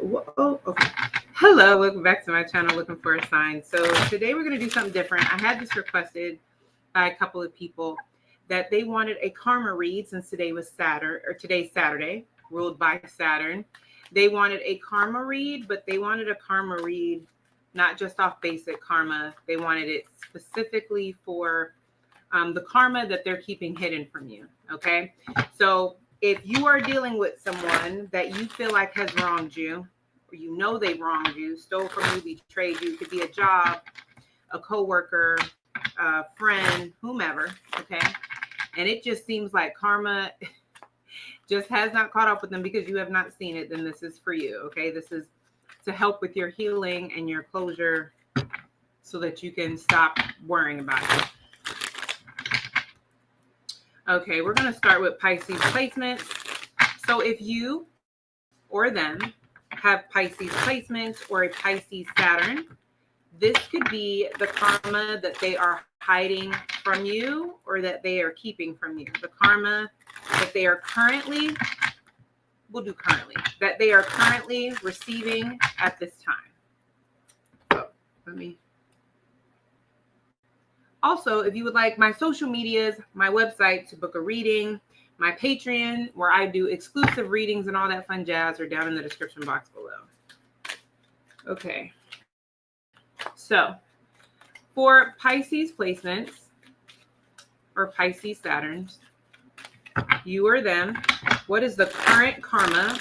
Oh, okay. Hello, welcome back to my channel, Looking for a Sign. So today we're going to do something different. I had this requested by a couple of people that they wanted a karma read since today was Saturn, or today's Saturday, ruled by Saturn. They wanted a karma read, but they wanted a karma read not just off basic karma. They wanted it specifically for the karma that they're keeping hidden from you. Okay, so if you are dealing with someone that you feel like has wronged you, or you know they've wronged you, stole from you, betrayed you, it could be a job, a coworker, a friend, whomever, okay? And it just seems like karma just has not caught up with them because you have not seen it, then this is for you, okay? This is to help with your healing and your closure so that you can stop worrying about it. Okay, we're going to start with Pisces placements. So if you or them have Pisces placements or a Pisces Saturn, this could be the karma that they are hiding from you or that they are keeping from you. The karma that they are currently, that they are currently receiving at this time. So Also, if you would like my social medias, my website to book a reading, my Patreon, where I do exclusive readings and all that fun jazz, are down in the description box below. Okay. So, for Pisces placements, or Pisces Saturns, you or them, what is the current karma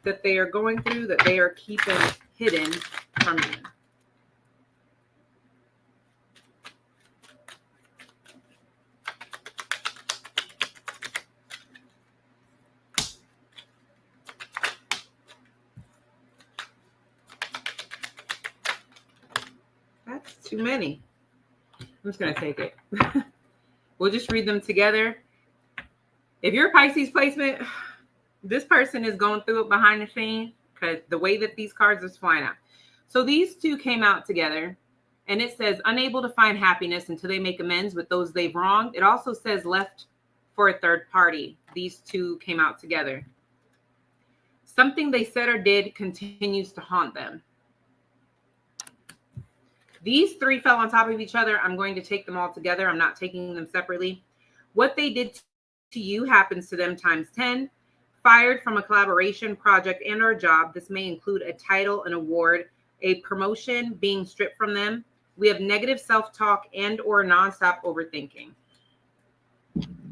that they are going through that they are keeping hidden from you? That's too many. I'm just going to take it. We'll just read them together. If you're a Pisces placement, this person is going through it behind the scenes because the way that these cards are flying out. So these two came out together, and it says unable to find happiness until they make amends with those they've wronged. It also says left for a third party. These two came out together. Something they said or did continues to haunt them. These three fell on top of each other. I'm going to take them all together. I'm not taking them separately. What they did to you happens to them times 10. Fired from a collaboration, project, and or job. This may include a title, an award, a promotion, being stripped from them. We have negative self-talk and or nonstop overthinking.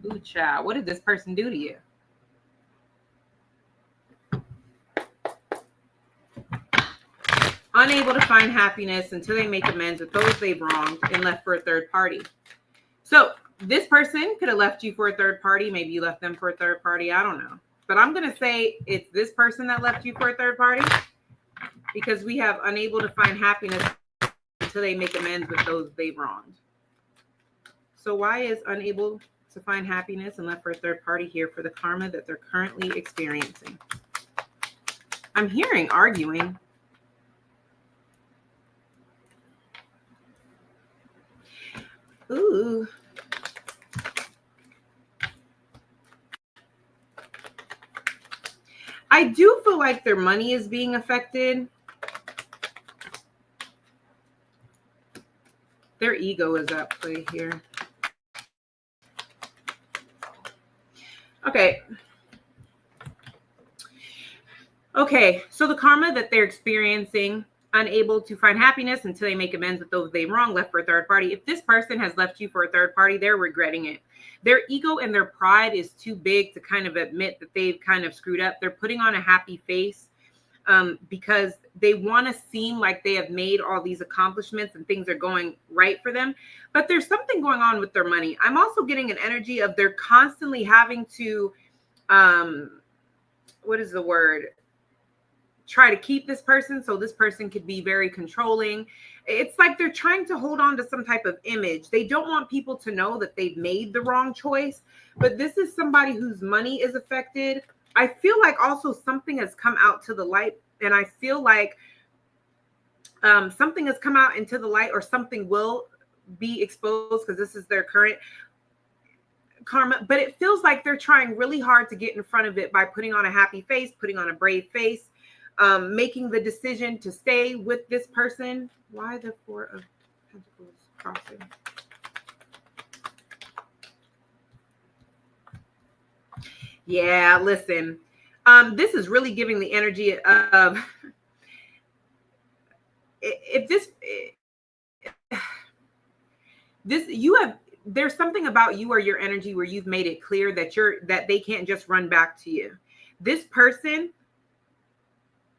Ooh, child, what did this person do to you? Unable to find happiness until they make amends with those they've wronged and left for a third party. So this person could have left you for a third party. Maybe you left them for a third party. I don't know. But I'm going to say it's this person that left you for a third party because we have unable to find happiness until they make amends with those they've wronged. So why is unable to find happiness and left for a third party here for the karma that they're currently experiencing? I'm hearing arguing. Ooh. I do feel like their money is being affected. Their ego is at play here. Okay. Okay, so the karma that they're experiencing, unable to find happiness until they make amends with those they wrong, left for a third party. If this person has left you for a third party, they're regretting it. Their ego and their pride is too big to kind of admit that they've kind of screwed up. They're putting on a happy face because they want to seem like they have made all these accomplishments and things are going right for them. But there's something going on with their money. I'm also getting an energy of they're constantly having to, what is the word? Try to keep this person so this person could be very controlling. It's like they're trying to hold on to some type of image. They don't want people to know that they've made the wrong choice, but this is somebody whose money is affected. I feel like also something has come out to the light, and I feel like something has come out into the light or something will be exposed because this is their current karma, but it feels like they're trying really hard to get in front of it by putting on a happy face, putting on a brave face. making the decision to stay with this person. Why the Four of Pentacles crossing? Yeah, listen. This is really giving the energy of if this you have, there's something about you or your energy where you've made it clear that they can't just run back to you. This person,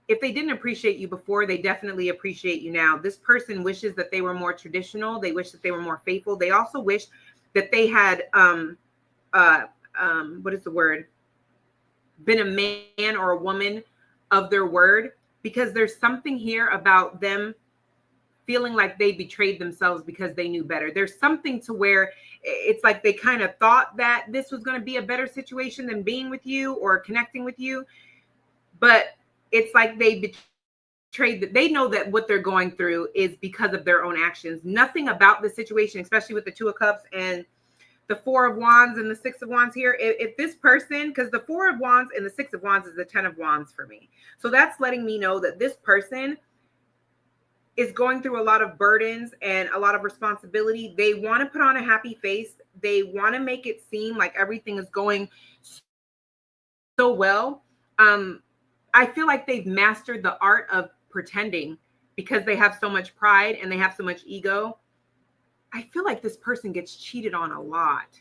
if they didn't appreciate you before, they definitely appreciate you now. This person wishes that they were more traditional. They wish that they were more faithful. They also wish that they had what is the word? Been a man or a woman of their word, because there's something here about them feeling like they betrayed themselves because they knew better. There's something to where it's like they kind of thought that this was going to be a better situation than being with you or connecting with you. But it's like they betrayed that. They know that what they're going through is because of their own actions. Nothing about the situation, especially with the Two of Cups and the Four of Wands and the Six of Wands here. If this person, because the Four of Wands and the Six of Wands is the Ten of Wands for me. So that's letting me know that this person is going through a lot of burdens and a lot of responsibility. They want to put on a happy face. They want to make it seem like everything is going so well. I feel like they've mastered the art of pretending because they have so much pride and they have so much ego. I feel like this person gets cheated on a lot.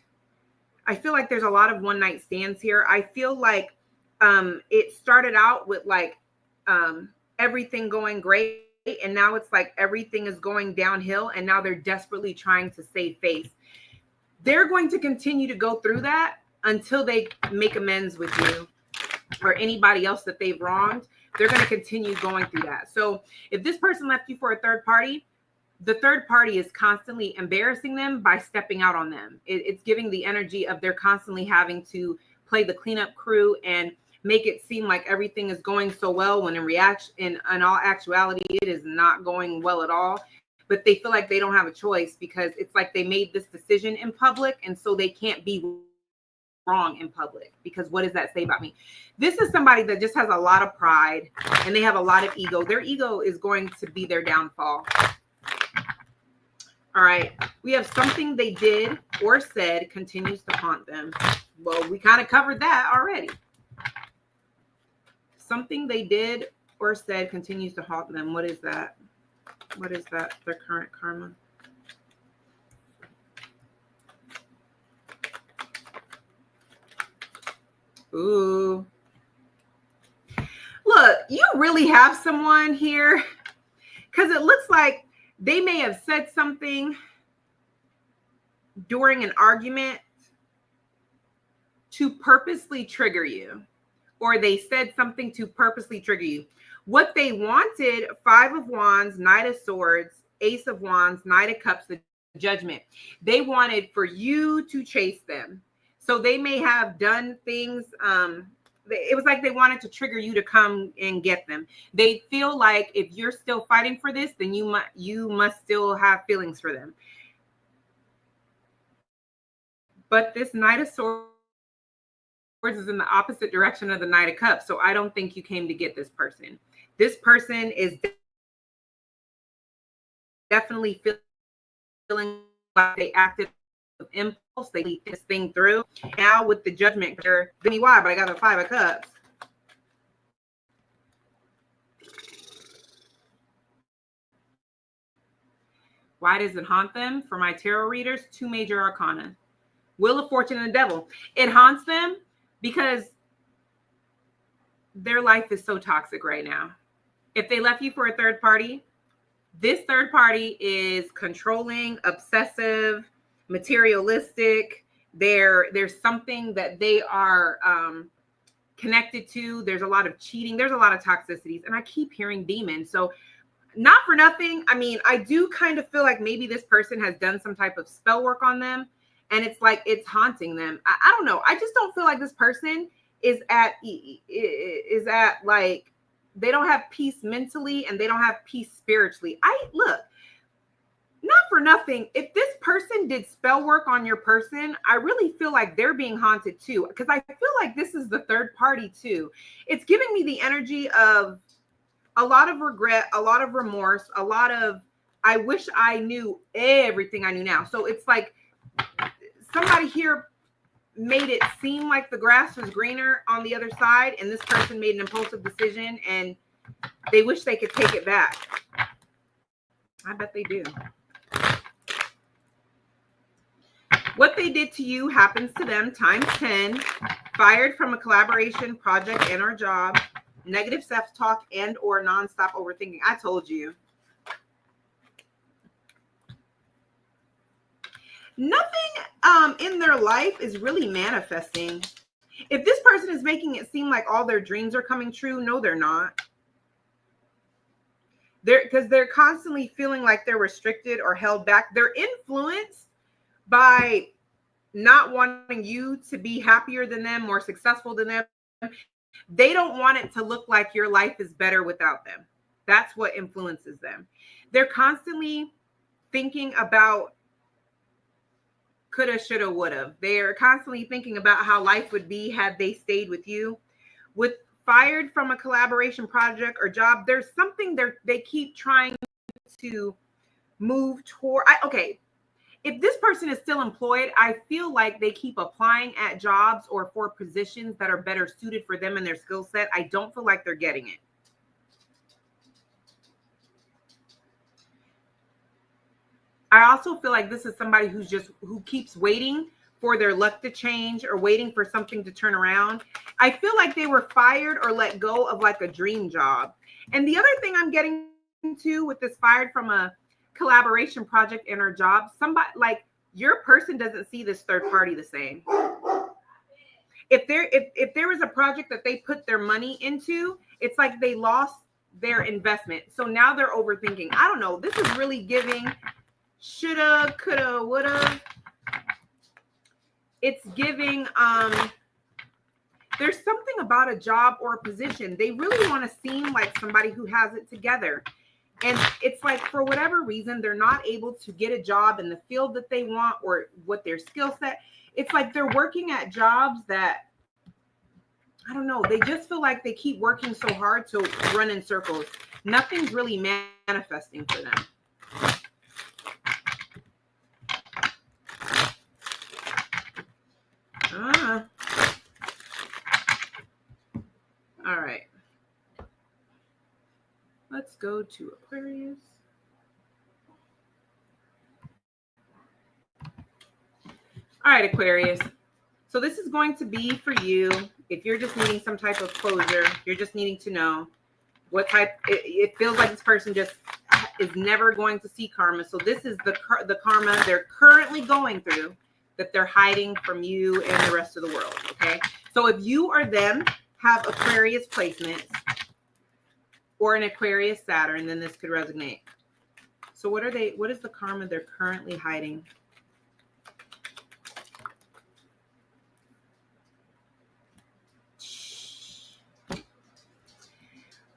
I feel like there's a lot of one night stands here. I feel like it started out with like everything going great, and now it's like everything is going downhill, and now they're desperately trying to save face. They're going to continue to go through that until they make amends with you or anybody else that they've wronged. They're going to continue going through that. So if this person left you for a third party, the third party is constantly embarrassing them by stepping out on them. It's giving the energy of they're constantly having to play the cleanup crew and make it seem like everything is going so well, when in all actuality, it is not going well at all. But they feel like they don't have a choice because it's like they made this decision in public, and so they can't be wrong in public, because what does that say about me? This is somebody that just has a lot of pride and they have a lot of ego. Their ego is going to be their downfall. All right, we have something they did or said continues to haunt them. Well, we kind of covered that already. Something they did or said continues to haunt them. What is that? What is that? Their current karma. Ooh. Look, you really have someone here, because it looks like they may have said something during an argument to purposely trigger you, or they said something to purposely trigger you. What they wanted, Five of Wands, Knight of Swords, Ace of Wands, Knight of Cups, the Judgment. They wanted for you to chase them. So they may have done things. It was like they wanted to trigger you to come and get them. They feel like if you're still fighting for this, then you must still have feelings for them. But this Knight of Swords is in the opposite direction of the Knight of Cups. So I don't think you came to get this person. This person is definitely feeling like they acted with impulse. They lead this thing through. Now with the Judgment, give me why, but I got a Five of Cups. Why does it haunt them? For my tarot readers, two major arcana. Wheel of Fortune and the Devil. It haunts them because their life is so toxic right now. If they left you for a third party, this third party is controlling, obsessive, materialistic. There's something that they are connected to. There's a lot of cheating. There's a lot of toxicities. And I keep hearing demons. So not for nothing. I mean, I do kind of feel like maybe this person has done some type of spell work on them. And it's like it's haunting them. I don't know. I just don't feel like this person is at like, they don't have peace mentally and they don't have peace spiritually. Look, not for nothing. If this person did spell work on your person, I really feel like they're being haunted too. Because I feel like this is the third party too. It's giving me the energy of a lot of regret, a lot of remorse, a lot of, I wish I knew everything I knew now. So it's like somebody here made it seem like the grass was greener on the other side, and this person made an impulsive decision and they wish they could take it back. I bet they do. What they did to you happens to them times 10. Fired from a collaboration, project, and or job. Negative self-talk and or nonstop overthinking. I told you. Nothing in their life is really manifesting. If this person is making it seem like all their dreams are coming true, no, they're not. Because they're constantly feeling like they're restricted or held back. They're influenced by not wanting you to be happier than them, more successful than them. They don't want it to look like your life is better without them. That's what influences them. They're constantly thinking about coulda, shoulda, woulda. They're constantly thinking about how life would be had they stayed with you. With fired from a collaboration, project, or job, there's something they keep trying to move toward. Okay. If this person is still employed, I feel like they keep applying at jobs or for positions that are better suited for them and their skill set. I don't feel like they're getting it. I also feel like this is somebody who keeps waiting for their luck to change or waiting for something to turn around. I feel like they were fired or let go of like a dream job. And the other thing I'm getting to with this fired from a collaboration, project, and or job, somebody like your person doesn't see this third party the same. If there was a project that they put their money into, it's like they lost their investment. So now they're overthinking. I don't know. This is really giving shoulda, coulda, woulda. It's giving there's something about a job or a position. They really want to seem like somebody who has it together. And it's like, for whatever reason, they're not able to get a job in the field that they want or what their skill set. It's like they're working at jobs that, I don't know, they just feel like they keep working so hard to run in circles. Nothing's really manifesting for them. All right. Let's go to Aquarius. All right, Aquarius. So this is going to be for you. If you're just needing some type of closure, you're just needing to know what type. It feels like this person just is never going to see karma. So this is the karma they're currently going through that they're hiding from you and the rest of the world. Okay. So if you or them have Aquarius placements or an Aquarius Saturn, then this could resonate. So what is the karma they're currently hiding?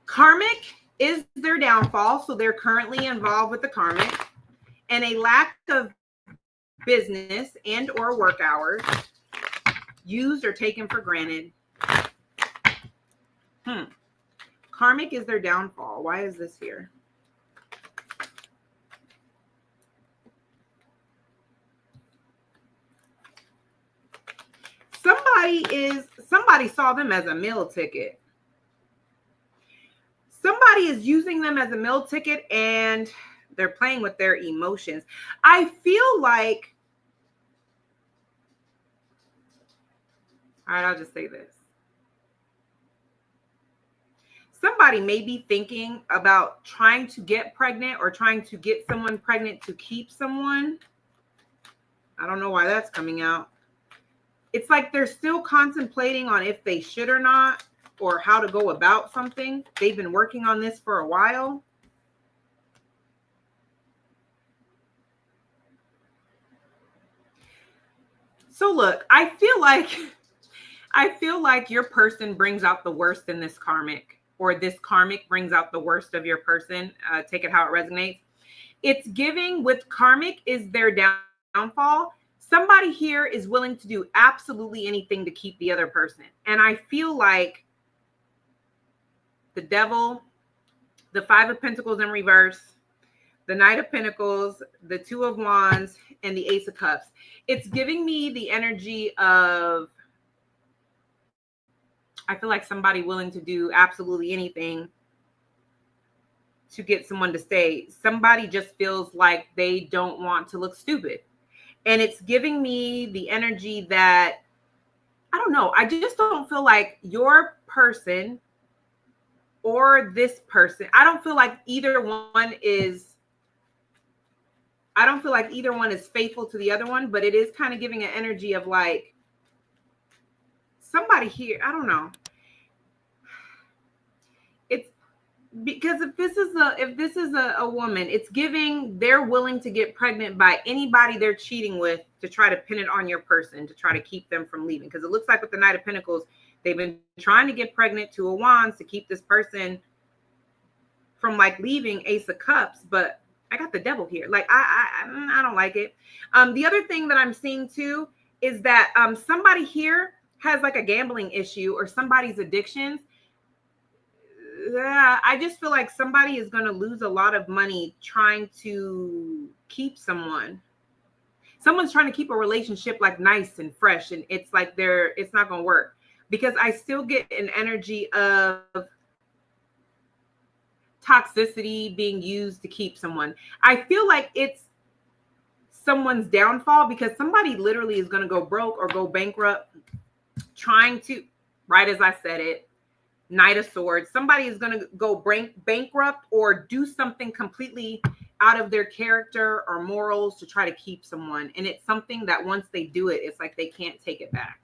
Karmic is their downfall. So they're currently involved with the karmic, and a lack of business and or work hours used or taken for granted. Karmic is their downfall. Why is this here? Somebody saw them as a meal ticket. Somebody is using them as a meal ticket and they're playing with their emotions. I feel like, all right, I'll just say this. Somebody may be thinking about trying to get pregnant or trying to get someone pregnant to keep someone. I don't know why that's coming out. It's like they're still contemplating on if they should or not, or how to go about something. They've been working on this for a while. So look, I feel like your person brings out the worst in this karmic, or this karmic brings out the worst of your person. Take it how it resonates. It's giving with karmic is their downfall. Somebody here is willing to do absolutely anything to keep the other person. And I feel like the devil the Five of Pentacles in reverse, the Knight of Pentacles, the Two of Wands, and the Ace of Cups. It's giving me the energy of, I feel like somebody willing to do absolutely anything to get someone to stay. Somebody just feels like they don't want to look stupid. And it's giving me the energy that, I don't know, I just don't feel like your person or this person, I don't feel like either one is faithful to the other one, but it is kind of giving an energy of like somebody here, I don't know. It's because if this is a woman, it's giving they're willing to get pregnant by anybody they're cheating with to try to pin it on your person, to try to keep them from leaving. Because it looks like with the Knight of Pentacles, they've been trying to get pregnant, Two of Wands, to keep this person from like leaving, Ace of Cups, but I got the Devil here. Like I don't like it. The other thing that I'm seeing too is that somebody here has like a gambling issue or somebody's addictions. Yeah, I just feel like somebody is going to lose a lot of money trying to keep someone. Someone's trying to keep a relationship like nice and fresh, and it's like it's not going to work, because I still get an energy of toxicity being used to keep someone. I feel like it's someone's downfall, because somebody literally is going to go broke or go bankrupt trying to, right as I said it, Knight of Swords. Somebody is going to go bankrupt or do something completely out of their character or morals to try to keep someone. And it's something that once they do it, it's like they can't take it back.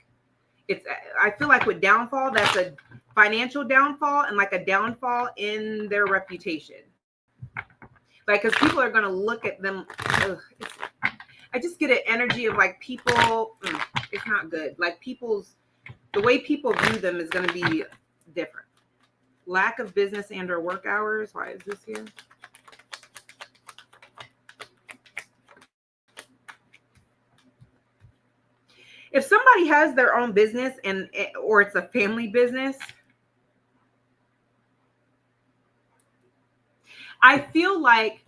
I feel like with downfall, that's a financial downfall and like a downfall in their reputation. Like, because people are going to look at them. I just get an energy of like people, it's not good. Like the way people view them is going to be different. Lack of business and or work hours. Why is this here? If somebody has their own business or it's a family business, I feel like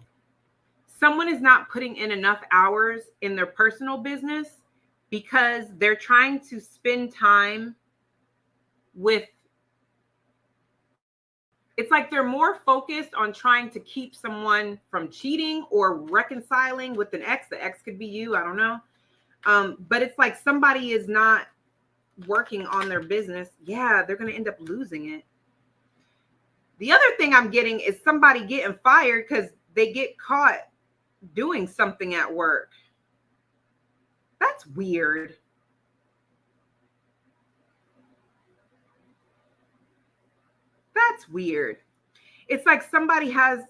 someone is not putting in enough hours in their personal business because they're trying to spend time with, it's like they're more focused on trying to keep someone from cheating or reconciling with an ex. The ex could be you, I don't know. But it's like somebody is not working on their business. Yeah, they're going to end up losing it. The other thing I'm getting is somebody getting fired because they get caught doing something at work. That's weird. That's weird. It's like somebody has,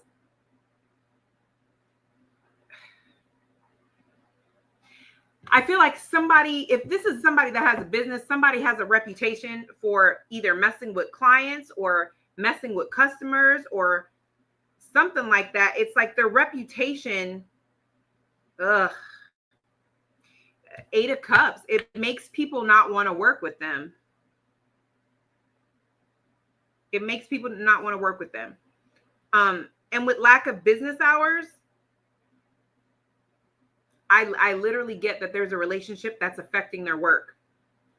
I feel like somebody, if this is somebody that has a business, somebody has a reputation for either messing with clients or messing with customers or something like that. It's like their reputation, Eight of Cups, it makes people not want to work with them. It makes people not want to work with them. And with lack of business hours, I literally get that there's a relationship that's affecting their work.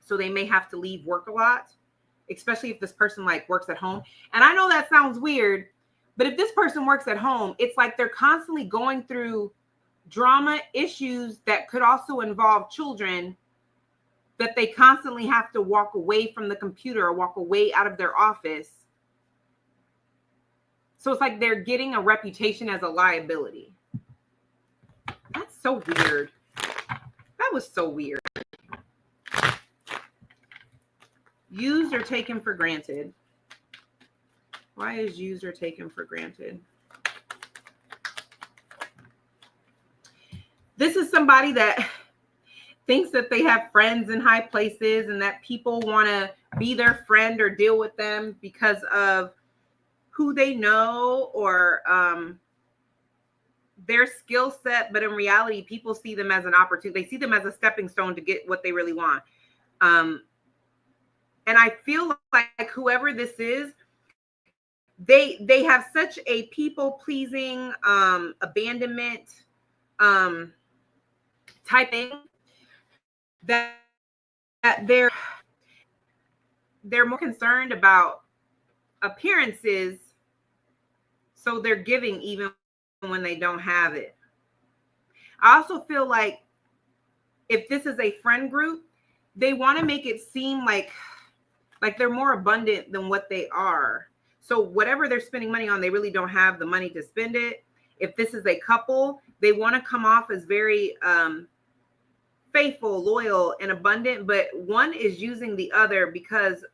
So they may have to leave work a lot, especially if this person like works at home. And I know that sounds weird, but if this person works at home, it's like they're constantly going through drama issues that could also involve children, that they constantly have to walk away from the computer or walk away out of their office. So it's like they're getting a reputation as a liability. That's so weird. That was so weird. Used or taken for granted. Why is used or taken for granted? This is somebody that thinks that they have friends in high places and that people want to be their friend or deal with them because of who they know or their skill set. But in reality, people see them as an opportunity. They see them as a stepping stone to get what they really want. And I feel like whoever this is, they have such a people pleasing, abandonment, type thing, that they're more concerned about appearances, so they're giving even when they don't have it. I also feel like if this is a friend group, they want to make it seem like they're more abundant than what they are. So whatever they're spending money on, they really don't have the money to spend it. If this is a couple, they want to come off as very faithful, loyal, and abundant, but one is using the other because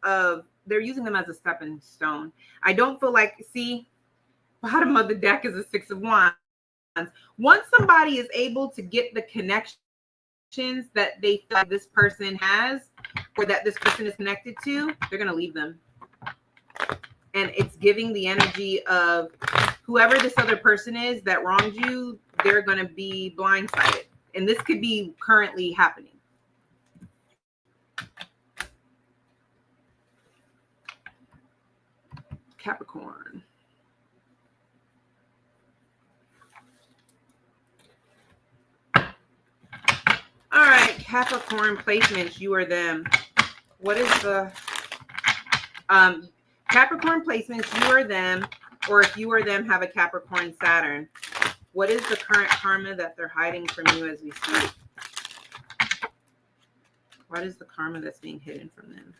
they're using them as a stepping stone. I don't feel like, see, bottom of the deck is a Six of Wands. Once somebody is able to get the connections that they feel like this person has, or that this person is connected to, they're going to leave them. And it's giving the energy of whoever this other person is that wronged you, they're going to be blindsided. And this could be currently happening. Capricorn. All right, Capricorn placements, you or them. What is the Capricorn placements, you or them, or if you or them have a Capricorn Saturn, what is the current karma that they're hiding from you as we speak? What is the karma that's being hidden from them?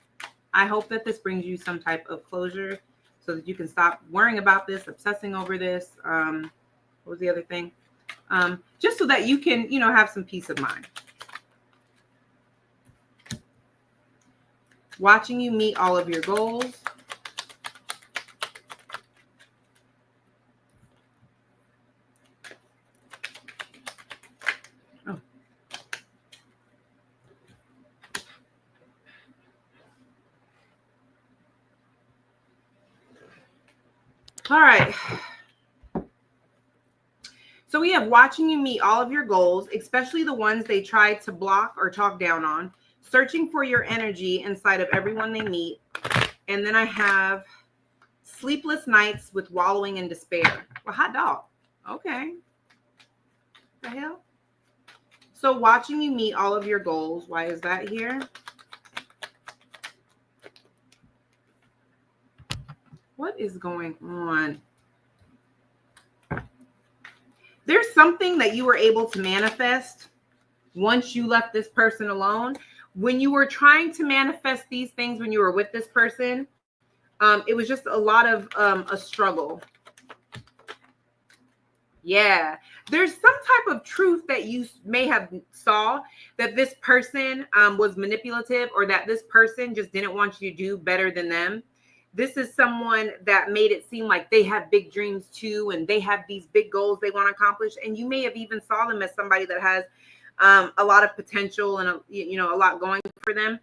I hope that this brings you some type of closure so that you can stop worrying about this, obsessing over this. What was the other thing? Just so that you can, have some peace of mind. Watching you meet all of your goals. Oh. All right. So we have watching you meet all of your goals, especially the ones they try to block or talk down on. Searching for your energy inside of everyone they meet. And then I have sleepless nights with wallowing in despair. Well, hot dog. Okay. The hell? So watching you meet all of your goals. Why is that here? What is going on? There's something that you were able to manifest once you left this person alone. When you were trying to manifest these things when you were with this person, it was just a lot of a struggle. Yeah. There's some type of truth that you may have saw that this person was manipulative, or that this person just didn't want you to do better than them. This is someone that made it seem like they have big dreams too, and they have these big goals they want to accomplish. And you may have even saw them as somebody that has a lot of potential and a lot going for them.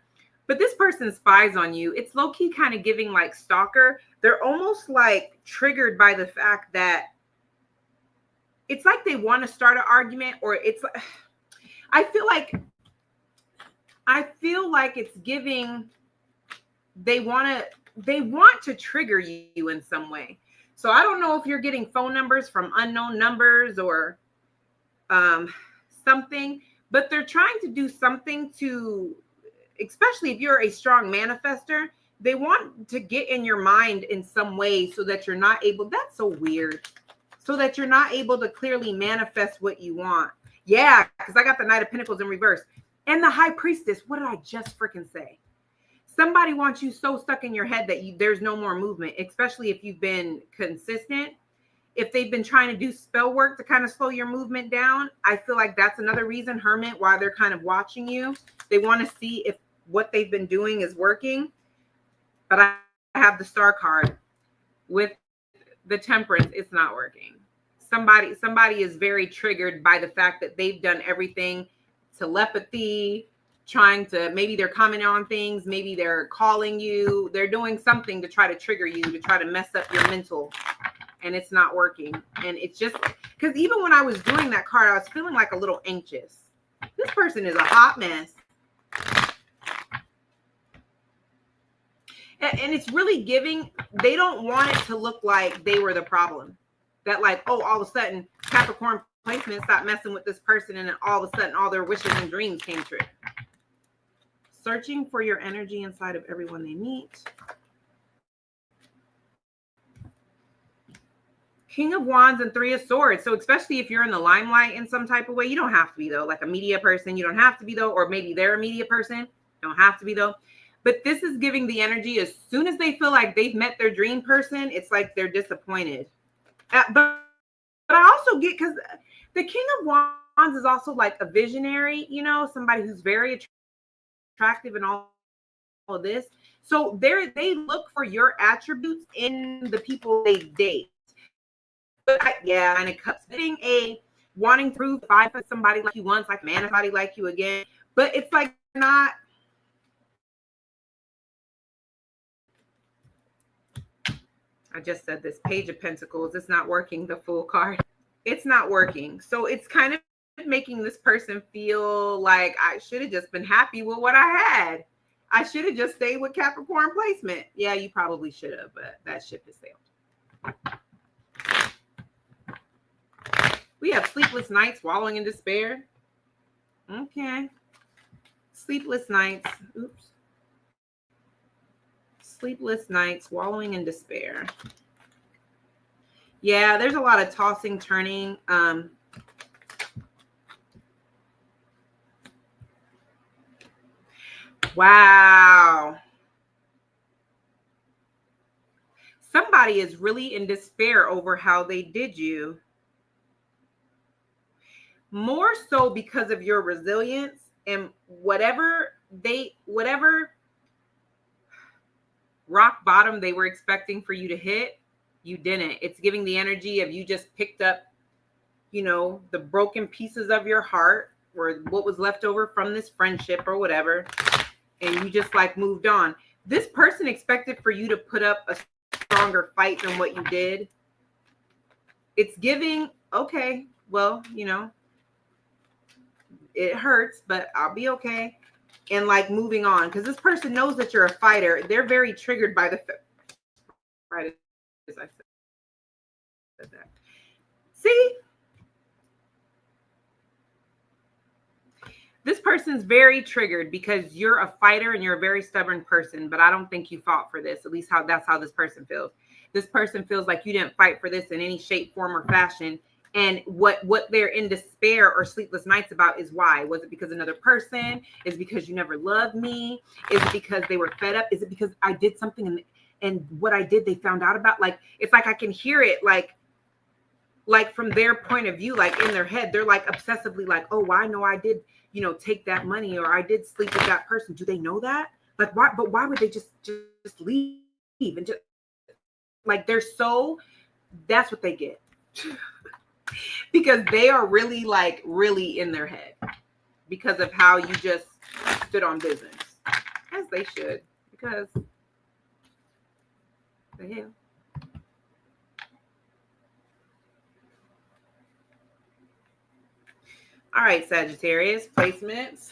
But this person spies on you. It's low-key kind of giving like stalker. They're almost like triggered by the fact that it's like they want to start an argument, or it's like, I feel like it's giving, they want to trigger you in some way. So I don't know if you're getting phone numbers from unknown numbers or something, but they're trying to do something to, especially if you're a strong manifester, they want to get in your mind in some way so that you're not able, that's so weird, so that you're not able to clearly manifest what you want. Yeah, because I got the Knight of Pentacles in reverse. And the High Priestess, what did I just freaking say? Somebody wants you so stuck in your head that there's no more movement, especially if you've been consistent. If they've been trying to do spell work to kind of slow your movement down, I feel like that's another reason, Hermit, why they're kind of watching you. They want to see if what they've been doing is working. But I have the Star card with the Temperance. It's not working. Somebody is very triggered by the fact that they've done everything, telepathy, trying to, maybe they're commenting on things, maybe they're calling you, they're doing something to try to trigger you, to try to mess up your mental, and it's not working. And it's just because even when I was doing that card, I was feeling like a little anxious. This person is a hot mess. And it's really giving, they don't want it to look like they were the problem. That like, oh, all of a sudden Capricorn placement stopped messing with this person and then all of a sudden all their wishes and dreams came true. Searching for your energy inside of everyone they meet. King of Wands and Three of Swords. So especially if you're in the limelight in some type of way, you don't have to be though. Like a media person, you don't have to be though. Or maybe they're a media person, you don't have to be though. But this is giving the energy as soon as they feel like they've met their dream person, it's like they're disappointed. But I also get, because the King of Wands is also like a visionary, you know, somebody who's very attractive and all of this. So they look for your attributes in the people they date. But yeah, and it cups being a wanting to prove five for somebody like you once, like man, somebody like you again. But it's like not. I just said this Page of Pentacles. It's not working. The Fool card. It's not working. So it's kind of making this person feel like I should have just been happy with what I had. I should have just stayed with Capricorn placement. Yeah, you probably should have, but that ship has sailed. We have sleepless nights, wallowing in despair. Okay. Sleepless nights. Oops. Sleepless nights, wallowing in despair. Yeah, there's a lot of tossing, turning. Wow. Somebody is really in despair over how they did you. More so because of your resilience and whatever rock bottom they were expecting for you to hit, you didn't. It's giving the energy of you just picked up, you know, the broken pieces of your heart or what was left over from this friendship or whatever, and you just like moved on. This person expected for you to put up a stronger fight than what you did. It's giving, okay, well, you know, it hurts, but I'll be okay. And like moving on, because this person knows that you're a fighter. They're very triggered by the right as I said that. See, this person's very triggered because you're a fighter and you're a very stubborn person. But I don't think you fought for this. At least that's how this person feels. This person feels like you didn't fight for this in any shape, form, or fashion. And what they're in despair or sleepless nights about is why? Was it because another person? Is it because you never loved me? Is it because they were fed up? Is it because I did something and what I did they found out about? Like, it's like I can hear it like from their point of view, like in their head, they're like obsessively like, oh, well, I know I did, you know, take that money or I did sleep with that person. Do they know that? Like, why? But why would they just leave and just like that's what they get. Because they are really in their head because of how you just stood on business, as they should, because the hell. All right, Sagittarius placements.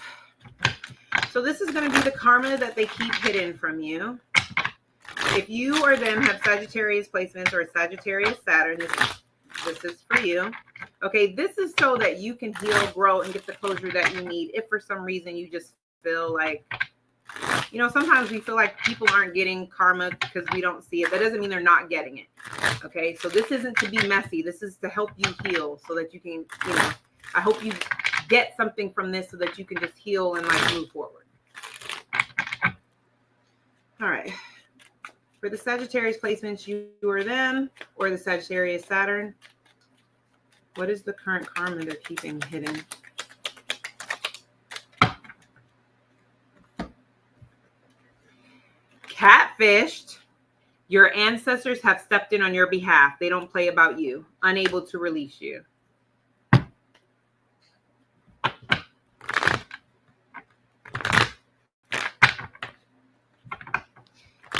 So this is going to be the karma that they keep hidden from you. If you or them have Sagittarius placements or Sagittarius Saturn, this is for you. Okay, this is so that you can heal, grow, and get the closure that you need. If for some reason you just feel like, you know, sometimes we feel like people aren't getting karma because we don't see it. That doesn't mean they're not getting it. Okay, so this isn't to be messy. This is to help you heal so that you can, you know, I hope you get something from this so that you can just heal and like move forward. All right. For the Sagittarius placements, you or them, or the Sagittarius Saturn, what is the current karma they're keeping hidden? Catfished. Your ancestors have stepped in on your behalf. They don't play about you. Unable to release you.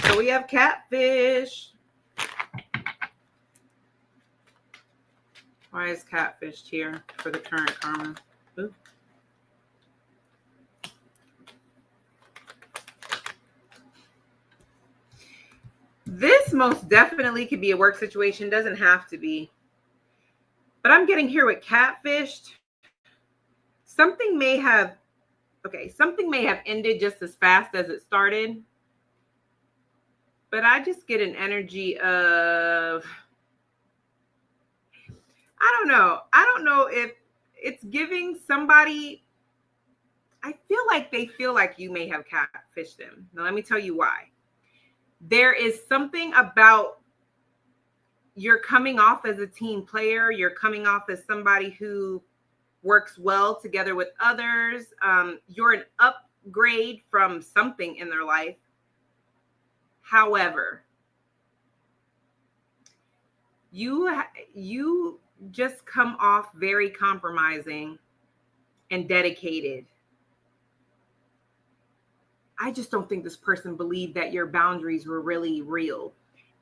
So we have catfish. Why is catfished here for the current karma? Ooh. This most definitely could be a work situation. Doesn't have to be. But I'm getting here with catfished. Something may have ended just as fast as it started. But I just get an energy of, I don't know if it's giving somebody, I feel like they feel like you may have catfished them. Now, let me tell you why. There is something about, you're coming off as a team player. You're coming off as somebody who works well together with others. You're an upgrade from something in their life. However, you just come off very compromising and dedicated. I just don't think this person believed that your boundaries were really real.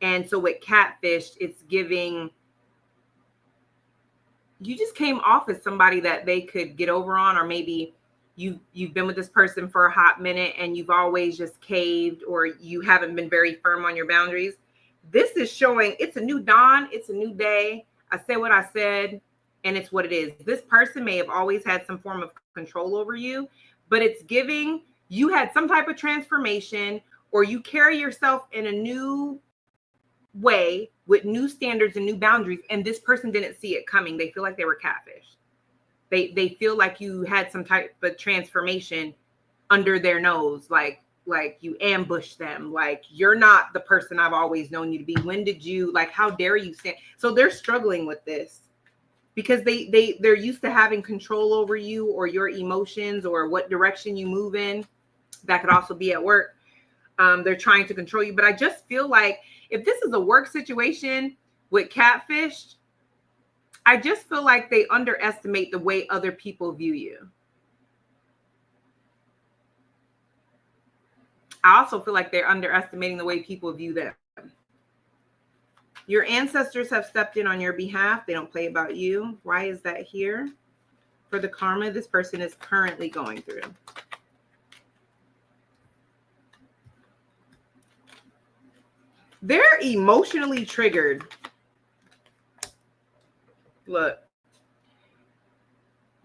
And so with catfished, it's giving, you just came off as somebody that they could get over on, or maybe you've been with this person for a hot minute and you've always just caved, or you haven't been very firm on your boundaries. This is showing it's a new dawn. It's a new day. I said what I said, and it's what it is. This person may have always had some form of control over you, but it's giving you had some type of transformation, or you carry yourself in a new way with new standards and new boundaries, and this person didn't see it coming. They feel like they were catfished. They feel like you had some type of transformation under their nose, like you ambushed them, like you're not the person I've always known you to be. When did you, like, how dare you stand? So they're struggling with this because they're used to having control over you or your emotions or what direction you move in. That could also be at work. They're trying to control you. But I just feel like if this is a work situation with catfish, I just feel like they underestimate the way other people view you. I also feel like they're underestimating the way people view them. Your ancestors have stepped in on your behalf. They don't play about you. Why is that here? For the karma this person is currently going through. They're emotionally triggered. Look,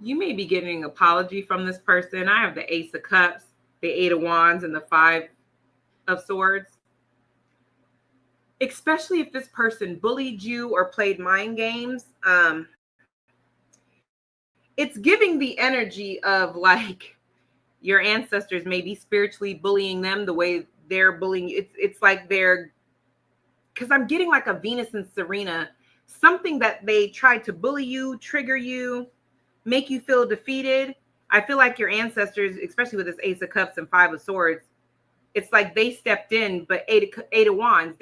you may be getting an apology from this person. I have the Ace of Cups, the Eight of Wands, and the Five of Swords. Especially if this person bullied you or played mind games. It's giving the energy of like your ancestors may be spiritually bullying them the way they're bullying you. It's like they're, because I'm getting like a Venus and Serena, something that they tried to bully you, trigger you, make you feel defeated. I feel like your ancestors, especially with this Ace of Cups and Five of Swords, it's like they stepped in, but Eight of Wands,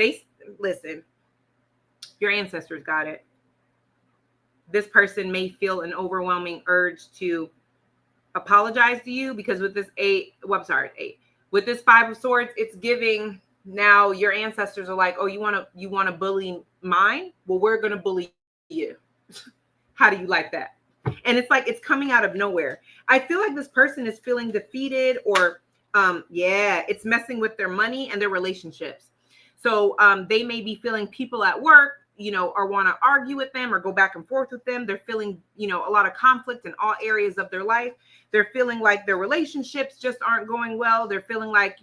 listen, your ancestors got it. This person may feel an overwhelming urge to apologize to you because with this with this Five of Swords, it's giving, now your ancestors are like, oh, you want to bully mine? Well, we're going to bully you. How do you like that? And it's like, it's coming out of nowhere. I feel like this person is feeling defeated, or it's messing with their money and their relationships. So they may be feeling people at work, or want to argue with them or go back and forth with them. They're feeling, a lot of conflict in all areas of their life. They're feeling like their relationships just aren't going well. They're feeling like,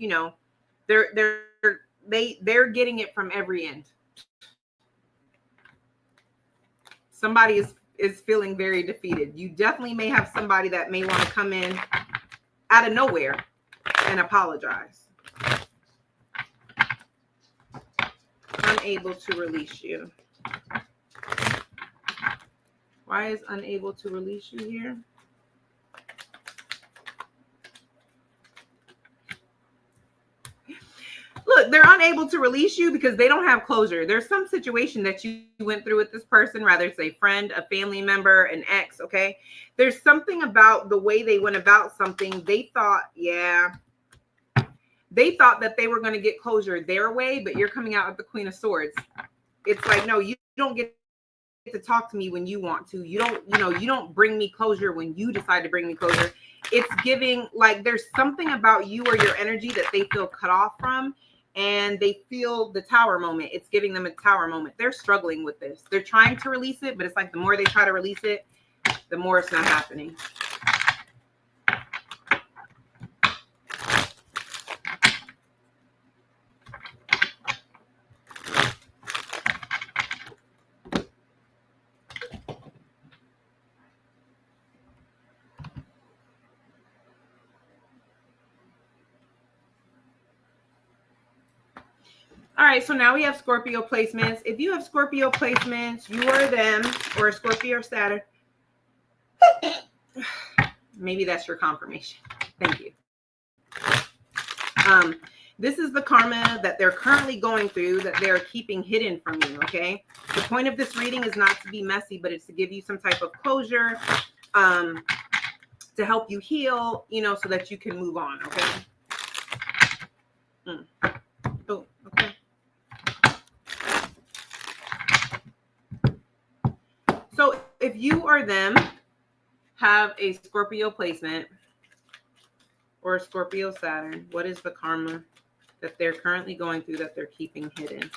they're getting it from every end. Somebody is feeling very defeated. You definitely may have somebody that may want to come in out of nowhere and apologize. Unable to release you. Why is unable to release you here? Look, they're unable to release you because they don't have closure. There's some situation that you went through with this person, rather it's a friend, a family member, an ex, okay? There's something about the way they went about something. They thought that they were going to get closure their way, but you're coming out with the Queen of Swords. It's like, no, you don't get to talk to me when you want to. You don't bring me closure when you decide to bring me closure. It's giving like there's something about you or your energy that they feel cut off from. and they feel the tower moment. It's giving them a tower moment. They're struggling with this. They're trying to release it, but it's like the more they try to release it, the more it's not happening. All right, so now we have Scorpio placements. If you have Scorpio placements, you are them, or Scorpio or Saturn. Maybe that's your confirmation. Thank you. This is the karma that they're currently going through that they're keeping hidden from you, okay? The point of this reading is not to be messy, but it's to give you some type of closure, to help you heal, you know, so that you can move on, okay? Oh, okay. So if you or them have a Scorpio placement or a Scorpio Saturn, what is the karma that they're currently going through that they're keeping hidden?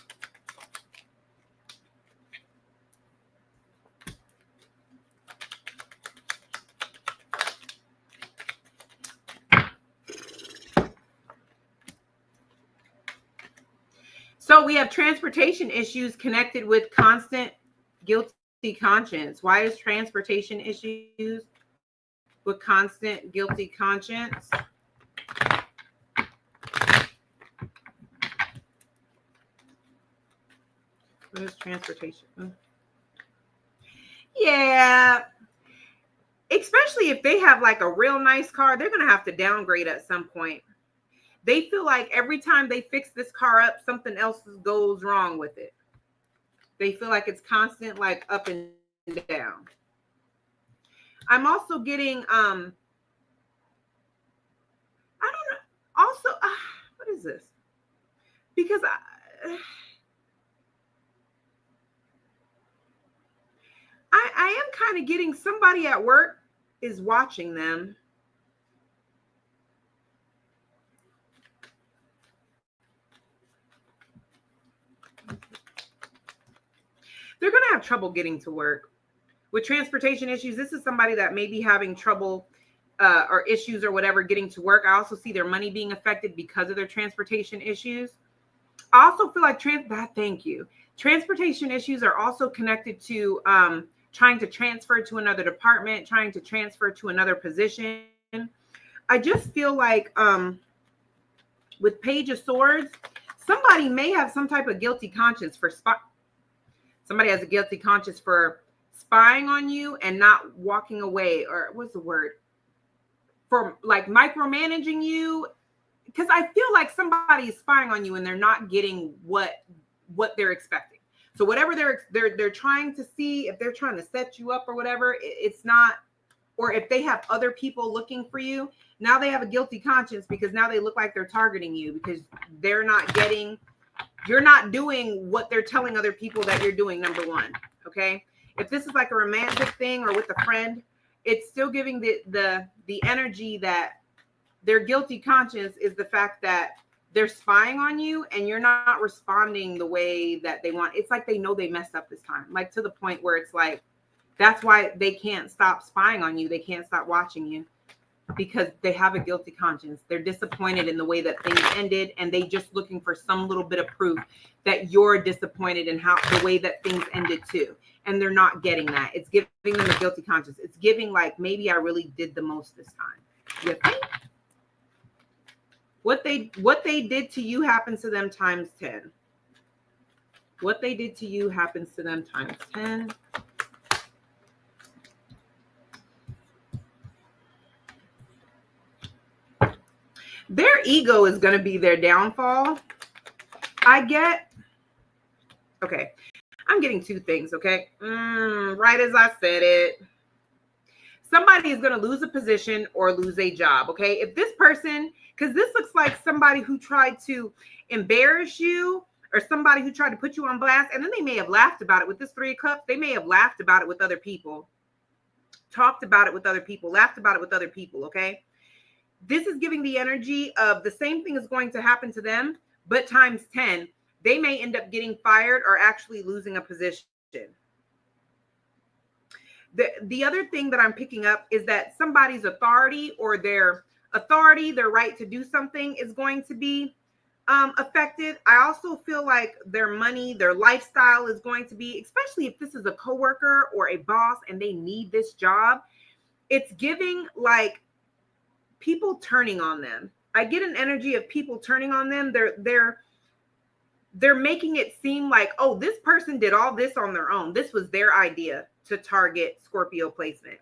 So we have transportation issues connected with constant guilty conscience. Why is transportation issues with constant guilty conscience? What is transportation? Yeah. Especially if they have like a real nice car, they're going to have to downgrade at some point. They feel like every time they fix this car up, something else goes wrong with it. They feel like it's constant, like up and down. I'm also getting, I don't know. Also, what is this? Because I am kind of getting somebody at work is watching them. They're going to have trouble getting to work. With transportation issues, this is somebody that may be having trouble or issues or whatever getting to work. I also see their money being affected because of their transportation issues. I also feel like thank you. Transportation issues are also connected to trying to transfer to another department, trying to transfer to another position. I just feel like with Page of Swords, somebody may have some type of guilty conscience for somebody has a guilty conscience for spying on you and not walking away, or what's the word? For like micromanaging you. Because I feel like somebody is spying on you and they're not getting what they're expecting. So whatever they're trying to see, if they're trying to set you up or whatever, it's not, or if they have other people looking for you, now they have a guilty conscience because now they look like they're targeting you because they're not getting, you're not doing what they're telling other people that you're doing, number one, okay? If this is like a romantic thing or with a friend, it's still giving the energy that their guilty conscience is the fact that they're spying on you and you're not responding the way that they want. It's like they know they messed up this time, like to the point where it's like, that's why they can't stop spying on you. They can't stop watching you because they have a guilty conscience. They're disappointed in the way that things ended and they just looking for some little bit of proof that you're disappointed in how the way that things ended too. And they're not getting that. It's giving them a guilty conscience. It's giving like, maybe I really did the most this time. You think? What they did to you happens to them times 10. What they did to you happens to them times 10. Their ego is going to be their downfall. Okay. I'm getting two things, okay? Right as I said it. Somebody is going to lose a position or lose a job, okay? If this person, because this looks like somebody who tried to embarrass you or somebody who tried to put you on blast, and then they may have laughed about it with this 3 of Cups. They may have laughed about it with other people, talked about it with other people, laughed about it with other people, okay? This is giving the energy of the same thing is going to happen to them, but times 10, they may end up getting fired or actually losing a position. The other thing that I'm picking up is that somebody's authority or their right to do something is going to be affected. I also feel like their money, their lifestyle is going to be, especially if this is a coworker or a boss and they need this job, it's giving like people turning on them. I get an energy of people turning on them. They're making it seem like, oh, this person did all this on their own. This was their idea to target Scorpio placement.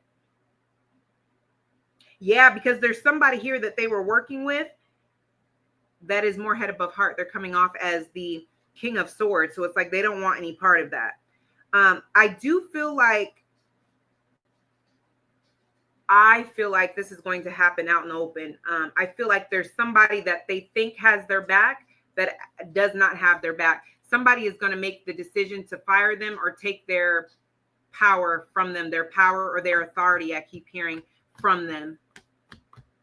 Yeah, because there's somebody here that they were working with that is more head above heart. They're coming off as the King of Swords. So it's like they don't want any part of that. I feel like this is going to happen out in the open. I feel like there's somebody that they think has their back that does not have their back. Somebody is going to make the decision to fire them or take their power from them, their power or their authority. I keep hearing from them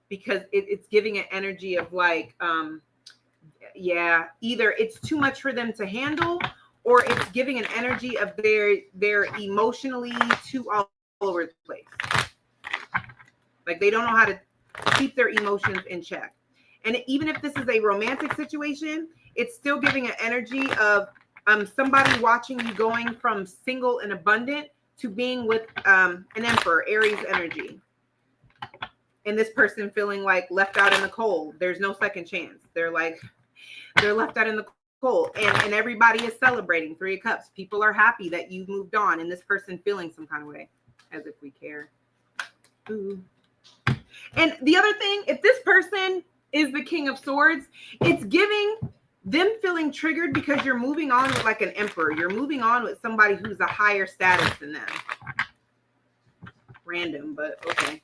because it's giving an energy of like, either it's too much for them to handle or it's giving an energy of they're emotionally too all over the place. Like they don't know how to keep their emotions in check. And even if this is a romantic situation, it's still giving an energy of somebody watching you going from single and abundant to being with an Emperor, Aries energy. And this person feeling like left out in the cold. There's no second chance. They're left out in the cold. And everybody is celebrating. 3 of Cups. People are happy that you moved on. And this person feeling some kind of way. As if we care. Ooh. And the other thing, if this person is the King of Swords, it's giving them feeling triggered because you're moving on with like an emperor. You're moving on with somebody who's a higher status than them. Random, but okay.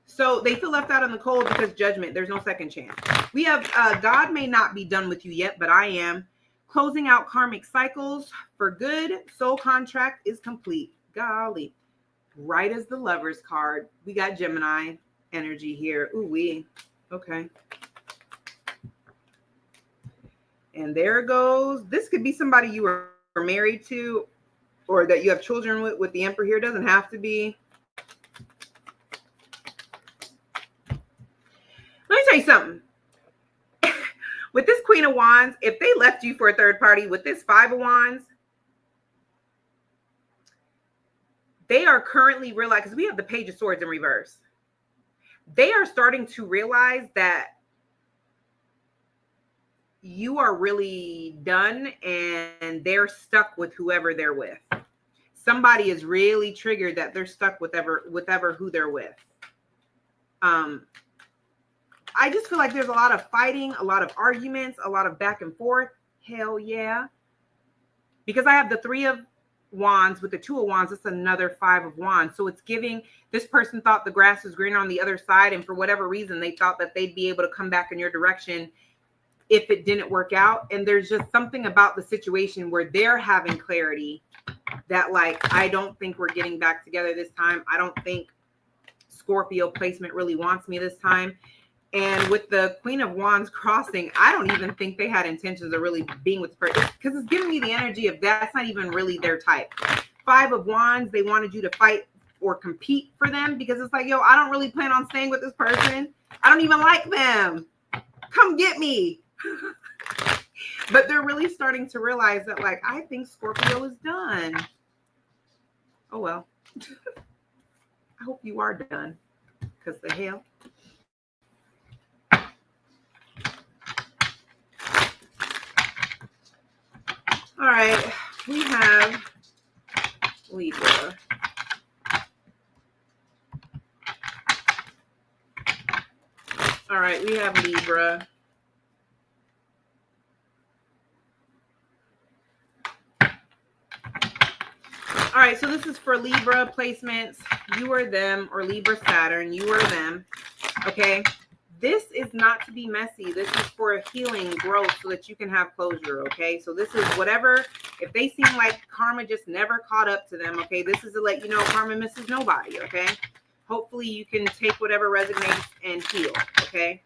So they feel left out in the cold because judgment. There's no second chance. We have God may not be done with you yet, but I am. Closing out karmic cycles for good. Soul contract is complete. Golly. Right as the Lovers card. We got Gemini energy here. Ooh wee. Okay. And there it goes. This could be somebody you were married to or that you have children with the Emperor here. It doesn't have to be. Let me tell you something. With this Queen of Wands, if they left you for a third party, with this 5 of Wands, they are currently realizing, because we have the Page of Swords in reverse. They are starting to realize that you are really done and they're stuck with whoever they're with. Somebody is really triggered that they're stuck with whoever who they're with. I just feel like there's a lot of fighting, a lot of arguments, a lot of back and forth. Hell yeah. Because I have the 3 of Wands with the 2 of Wands, it's another 5 of Wands. So it's giving, this person thought the grass was greener on the other side. And for whatever reason, they thought that they'd be able to come back in your direction if it didn't work out. And there's just something about the situation where they're having clarity that like, I don't think we're getting back together this time. I don't think Scorpio placement really wants me this time. And with the Queen of Wands crossing, I don't even think they had intentions of really being with the person, because it's giving me the energy of that's not even really their type. 5 of Wands, they wanted you to fight or compete for them because it's like, yo, I don't really plan on staying with this person. I don't even like them. Come get me. But they're really starting to realize that like, I think Scorpio is done. Oh, well. I hope you are done, because the hell. All right, we have Libra. All right, we have Libra. All right, so this is for Libra placements. You or them, or Libra Saturn, you or them. Okay. This is not to be messy. This is for healing, growth, so that you can have closure, okay? So this is whatever, if they seem like karma just never caught up to them, okay? This is to let you know karma misses nobody, okay? Hopefully you can take whatever resonates and heal, okay?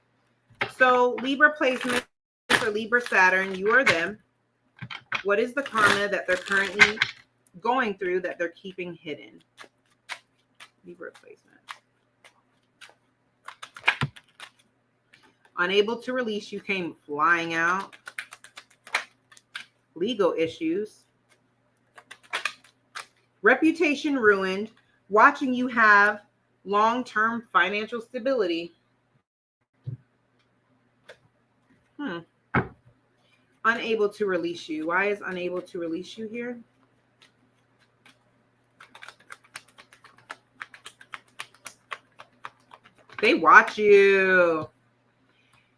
So Libra placement for Libra Saturn, you or them. What is the karma that they're currently going through that they're keeping hidden? Libra placement. Unable to release, you came flying out. Legal issues. Reputation ruined. Watching you have long-term financial stability. Unable to release you. Why is unable to release you here? They watch you.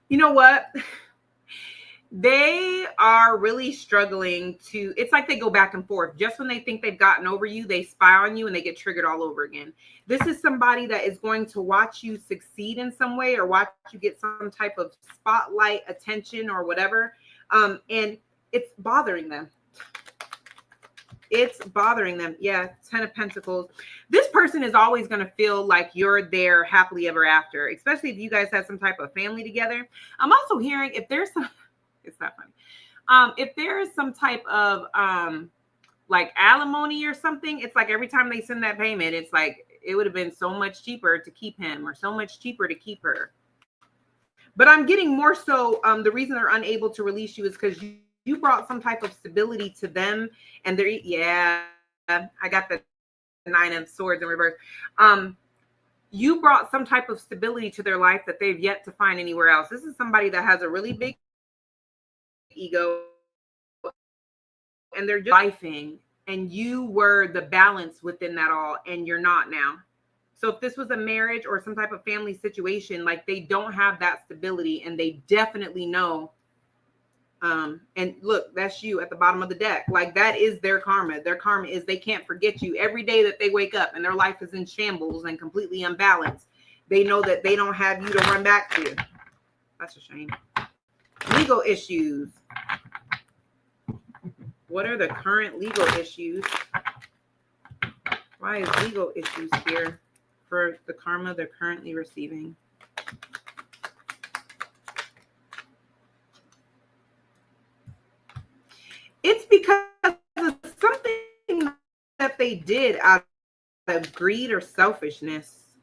You know what? They are really struggling to, it's like they go back and forth. Just when they think they've gotten over you, they spy on you and they get triggered all over again. This is somebody that is going to watch you succeed in some way or watch you get some type of spotlight, attention, or whatever. And it's bothering them. It's bothering them. Yeah, 10 of Pentacles. This person is always going to feel like you're there happily ever after, especially if you guys have some type of family together. I'm also hearing if there's some, it's not funny. If there is some type of like alimony or something, it's like every time they send that payment, it's like it would have been so much cheaper to keep him or so much cheaper to keep her. But I'm getting more so the reason they're unable to release you is because you brought some type of stability to them, and they're, yeah, I got the 9 of Swords in reverse. You brought some type of stability to their life that they've yet to find anywhere else. This is somebody that has a really big ego, and they're just lifing, and you were the balance within that all, and you're not now. So if this was a marriage or some type of family situation, like they don't have that stability, and they definitely know. And look, that's you at the bottom of the deck. Like that is their karma. Their karma is they can't forget you every day that they wake up and their life is in shambles and completely unbalanced. They know that they don't have you to run back to. That's a shame. Legal issues. What are the current legal issues? Why is legal issues here for the karma they're currently receiving? It's because of something that they did out of greed or selfishness.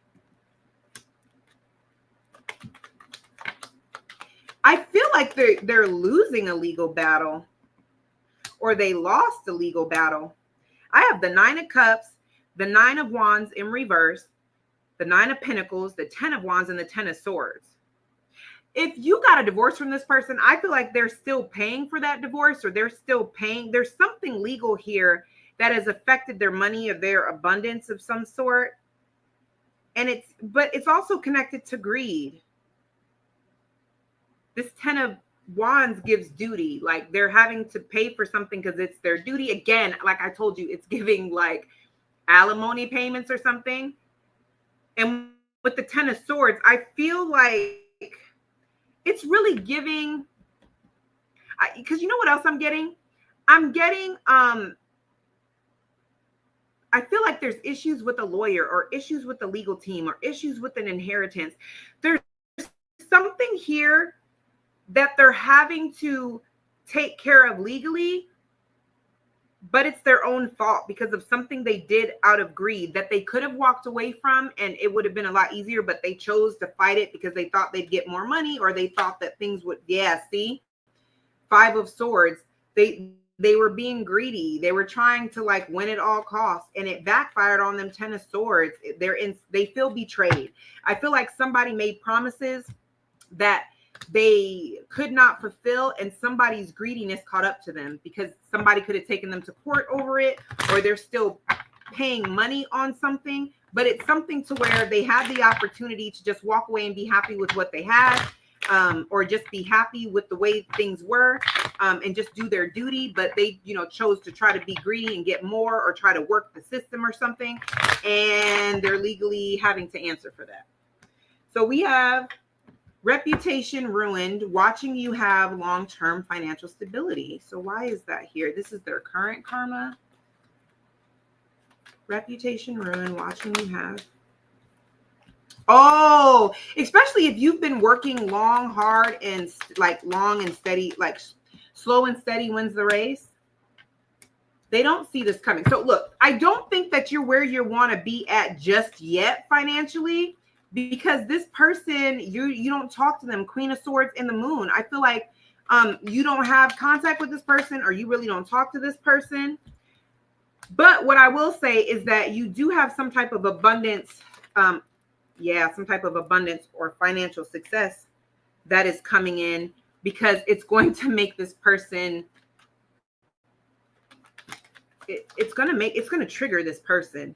I feel like they're losing a legal battle, or they lost a legal battle. I have the 9 of Cups, the 9 of Wands in reverse, the 9 of Pentacles, the 10 of Wands, and the 10 of Swords. If you got a divorce from this person, I feel like they're still paying for that divorce, or they're still paying. There's something legal here that has affected their money or their abundance of some sort. And but it's also connected to greed. This 10 of Wands gives duty. Like they're having to pay for something because it's their duty. Again, like I told you, it's giving like alimony payments or something. And with the 10 of Swords, I feel like it's really giving, because you know what else I'm getting? I'm getting, I feel like there's issues with a lawyer or issues with the legal team or issues with an inheritance. There's something here that they're having to take care of legally, but it's their own fault because of something they did out of greed that they could have walked away from and it would have been a lot easier, but they chose to fight it because they thought they'd get more money, or they thought that things would, yeah, see? 5 of Swords. They were being greedy. They were trying to like win at all costs, and it backfired on them. 10 of Swords. They feel betrayed. I feel like somebody made promises that they could not fulfill, and somebody's greediness caught up to them because somebody could have taken them to court over it, or they're still paying money on something, but it's something to where they had the opportunity to just walk away and be happy with what they had, or just be happy with the way things were, and just do their duty, but they chose to try to be greedy and get more, or try to work the system or something, and they're legally having to answer for that. So we have reputation ruined, watching you have long-term financial stability. So why is that here? This is their current karma. Reputation ruined, watching you have. Oh, especially if you've been working long, hard, and like long and steady, like slow and steady wins the race. They don't see this coming. So look, I don't think that you're where you want to be at just yet financially, because this person, you don't talk to them. Queen of Swords in the Moon. I feel like you don't have contact with this person, or you really don't talk to this person. But what I will say is that you do have some type of abundance, some type of abundance or financial success that is coming in, because it's going to make this person, it's going to trigger this person,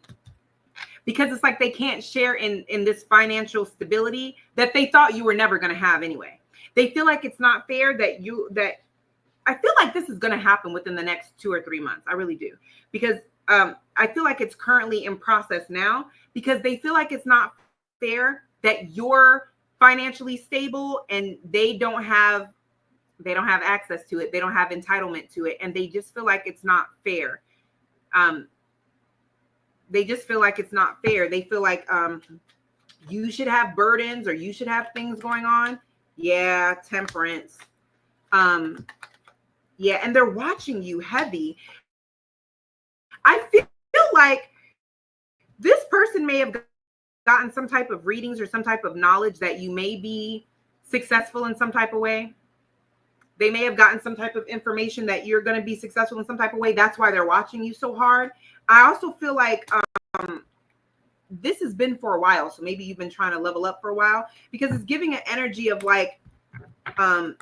because it's like they can't share in this financial stability that they thought you were never going to have anyway. They feel like it's not fair that I feel like this is going to happen within the next 2 or 3 months. I really do, because I feel like it's currently in process now, because they feel like it's not fair that you're financially stable and they don't have access to it. They don't have entitlement to it, and they just feel like it's not fair. They just feel like it's not fair. They feel like you should have burdens, or you should have things going on. Yeah, Temperance. Yeah, and they're watching you heavy. I feel like this person may have gotten some type of readings or some type of knowledge that you may be successful in some type of way. They may have gotten some type of information that you're going to be successful in some type of way. That's why they're watching you so hard. I also feel like this has been for a while. So maybe you've been trying to level up for a while, because it's giving an energy of like,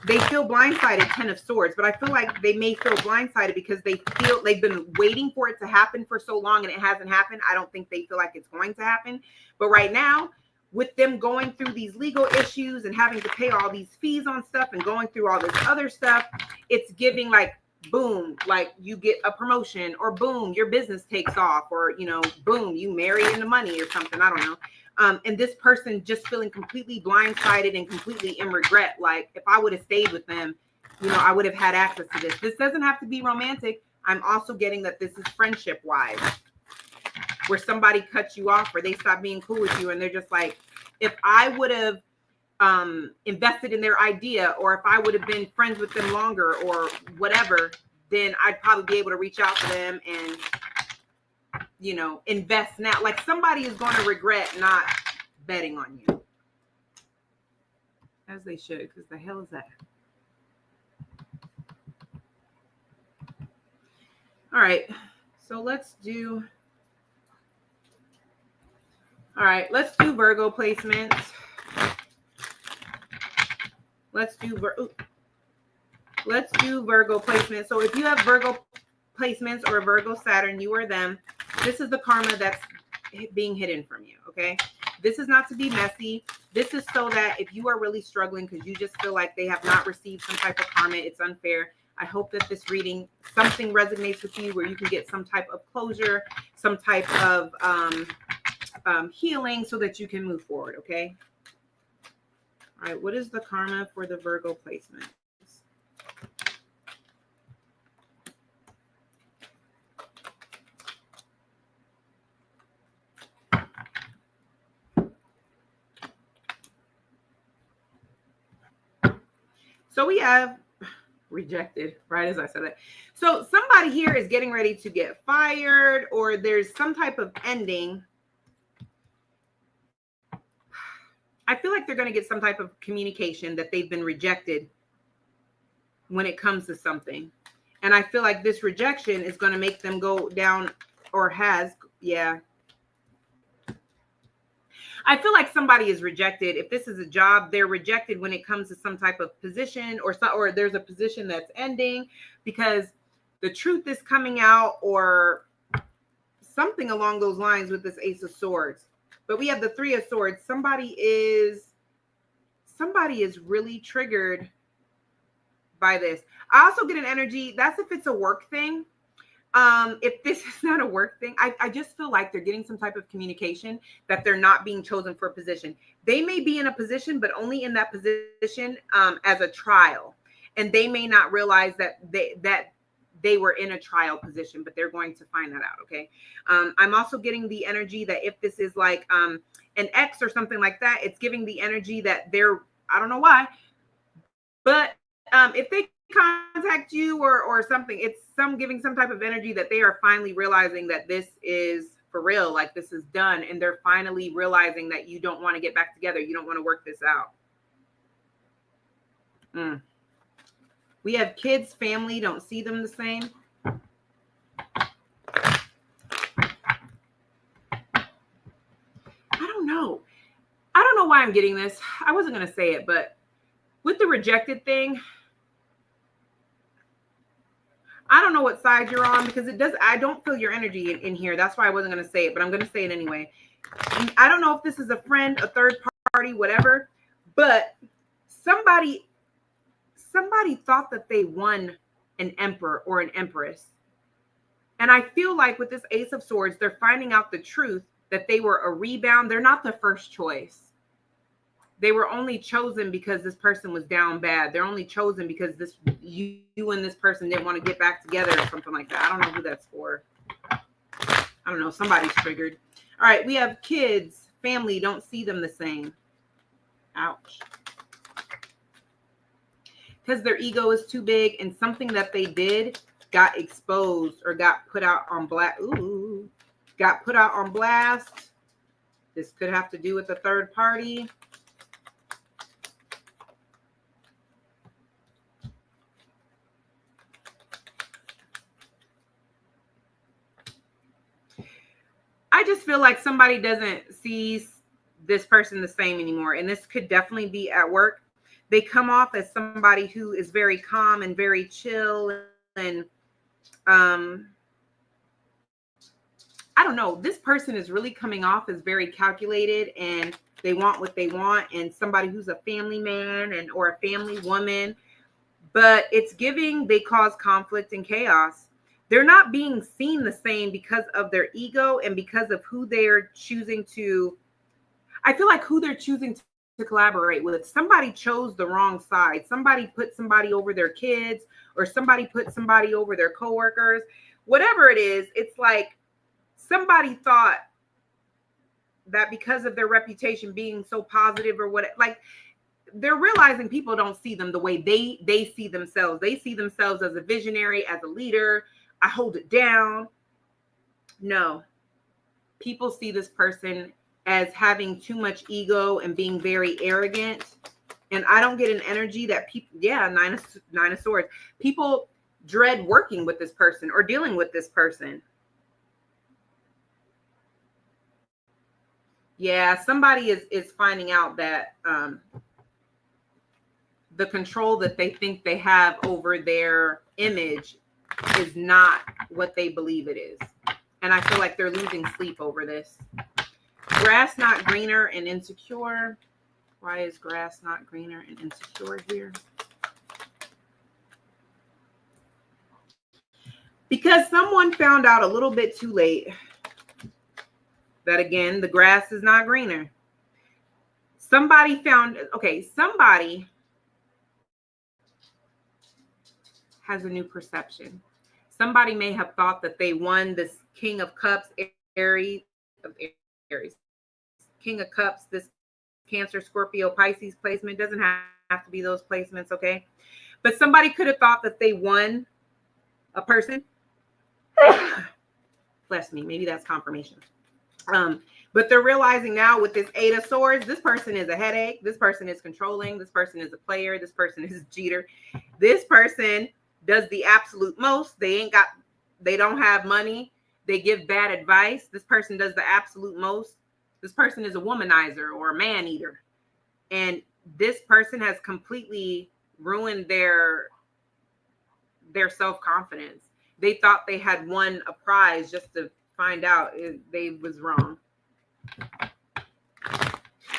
they feel blindsided, 10 of Swords, but I feel like they may feel blindsided because they feel they've been waiting for it to happen for so long and it hasn't happened. I don't think they feel like it's going to happen. But right now, with them going through these legal issues and having to pay all these fees on stuff and going through all this other stuff, it's giving like, boom, like you get a promotion, or boom, your business takes off, or, boom, you marry into money or something. I don't know. And this person just feeling completely blindsided and completely in regret. Like, if I would have stayed with them, I would have had access to this. This doesn't have to be romantic. I'm also getting that this is friendship wise, where somebody cuts you off, or they stop being cool with you. And they're just like, if I would have invested in their idea, or if I would have been friends with them longer or whatever, then I'd probably be able to reach out to them and, invest now. Like, somebody is going to regret not betting on you. As they should, because the hell is that? All right. So let's do Virgo placements. Let's do Virgo placements. So if you have Virgo placements or Virgo Saturn, you or them, this is the karma that's being hidden from you, okay? This is not to be messy. This is so that if you are really struggling because you just feel like they have not received some type of karma, it's unfair. I hope that this reading, something resonates with you where you can get some type of closure, some type of healing so that you can move forward, okay? All right, what is the karma for the Virgo placement? So we have rejected, right as I said it. So somebody here is getting ready to get fired, or there's some type of ending. I feel like they're going to get some type of communication that they've been rejected when it comes to something. And I feel like this rejection is going to make them go down, or has, yeah. I feel like somebody is rejected. If this is a job, they're rejected when it comes to some type of position, or there's a position that's ending because the truth is coming out, or something along those lines with this Ace of Swords. But we have the Three of Swords. Somebody is really triggered by this. I also get an energy. That's if it's a work thing. If this is not a work thing, I just feel like they're getting some type of communication that they're not being chosen for a position. They may be in a position, but only in that position as a trial. And they may not realize that they were in a trial position, but they're going to find that out. Okay. I'm also getting the energy that if this is like an ex or something like that, it's giving the energy that they're, I don't know why, but if they contact you or something, it's giving some type of energy that they are finally realizing that this is for real, like this is done, and they're finally realizing that you don't want to get back together. You don't want to work this out. We have kids, family, don't see them the same. I don't know. I don't know why I'm getting this. I wasn't going to say it, but with the rejected thing, I don't know what side you're on because I don't feel your energy in here. That's why I wasn't going to say it, but I'm going to say it anyway. I don't know if this is a friend, a third party, whatever, but somebody thought that they won an emperor or an empress. And I feel like with this Ace of Swords, they're finding out the truth that they were a rebound. They're not the first choice. They were only chosen because this person was down bad. They're only chosen because you and this person didn't want to get back together or something like that. I don't know who that's for. I don't know. Somebody's triggered. All right. We have kids, family, don't see them the same. Ouch. Because their ego is too big and something that they did got exposed or got put out on blast. Ooh, got put out on blast. This could have to do with a third party. I just feel like somebody doesn't see this person the same anymore. And this could definitely be at work. They come off as somebody who is very calm and very chill. And I don't know. This person is really coming off as very calculated and they want what they want. And somebody who's a family man or a family woman. But it's giving they cause conflict and chaos. They're not being seen the same because of their ego and because of who they're choosing to, I feel like who they're choosing to collaborate with. Somebody chose the wrong side. Somebody put somebody over their kids or somebody put somebody over their coworkers. Whatever it is, it's like somebody thought that because of their reputation being so positive or what, like they're realizing people don't see them the way they see themselves. They see themselves as a visionary, as a leader. I hold it down. No, people see this person as having too much ego and being very arrogant. And I don't get an energy that people, Nine of Swords. People dread working with this person or dealing with this person. Yeah, somebody is finding out that the control that they think they have over their image is not what they believe it is. And I feel like they're losing sleep over this. Grass not greener and insecure. Why is grass not greener and insecure here? Because someone found out a little bit too late that, again, the grass is not greener. Somebody somebody has a new perception. Somebody may have thought that they won this King of Cups, Aries, King of Cups, this Cancer, Scorpio, Pisces placement. Doesn't have to be those placements, okay? But somebody could have thought that they won a person. Bless me. Maybe that's confirmation. But they're realizing now with this Eight of Swords, this person is a headache. This person is controlling. This person is a player. This person is a cheater. This person does the absolute most. They don't have money. They give bad advice. This person does the absolute most. This person is a womanizer or a man eater. And this person has completely ruined their self-confidence. They thought they had won a prize just to find out they was wrong.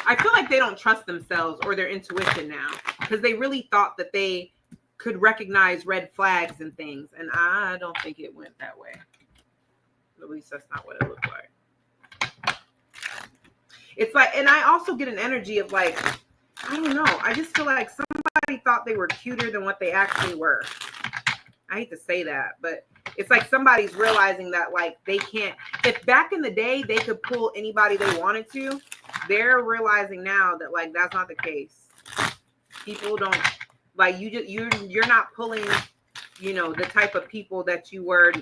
I feel like they don't trust themselves or their intuition now because they really thought that they could recognize red flags and things. And I don't think it went that way. At least that's not what it looked like. It's like, and I also get an energy of like, I don't know. I just feel like somebody thought they were cuter than what they actually were. I hate to say that, but it's like somebody's realizing that like they can't, if back in the day they could pull anybody they wanted to, they're realizing now that like that's not the case. People don't like you're not pulling, you know, the type of people that you were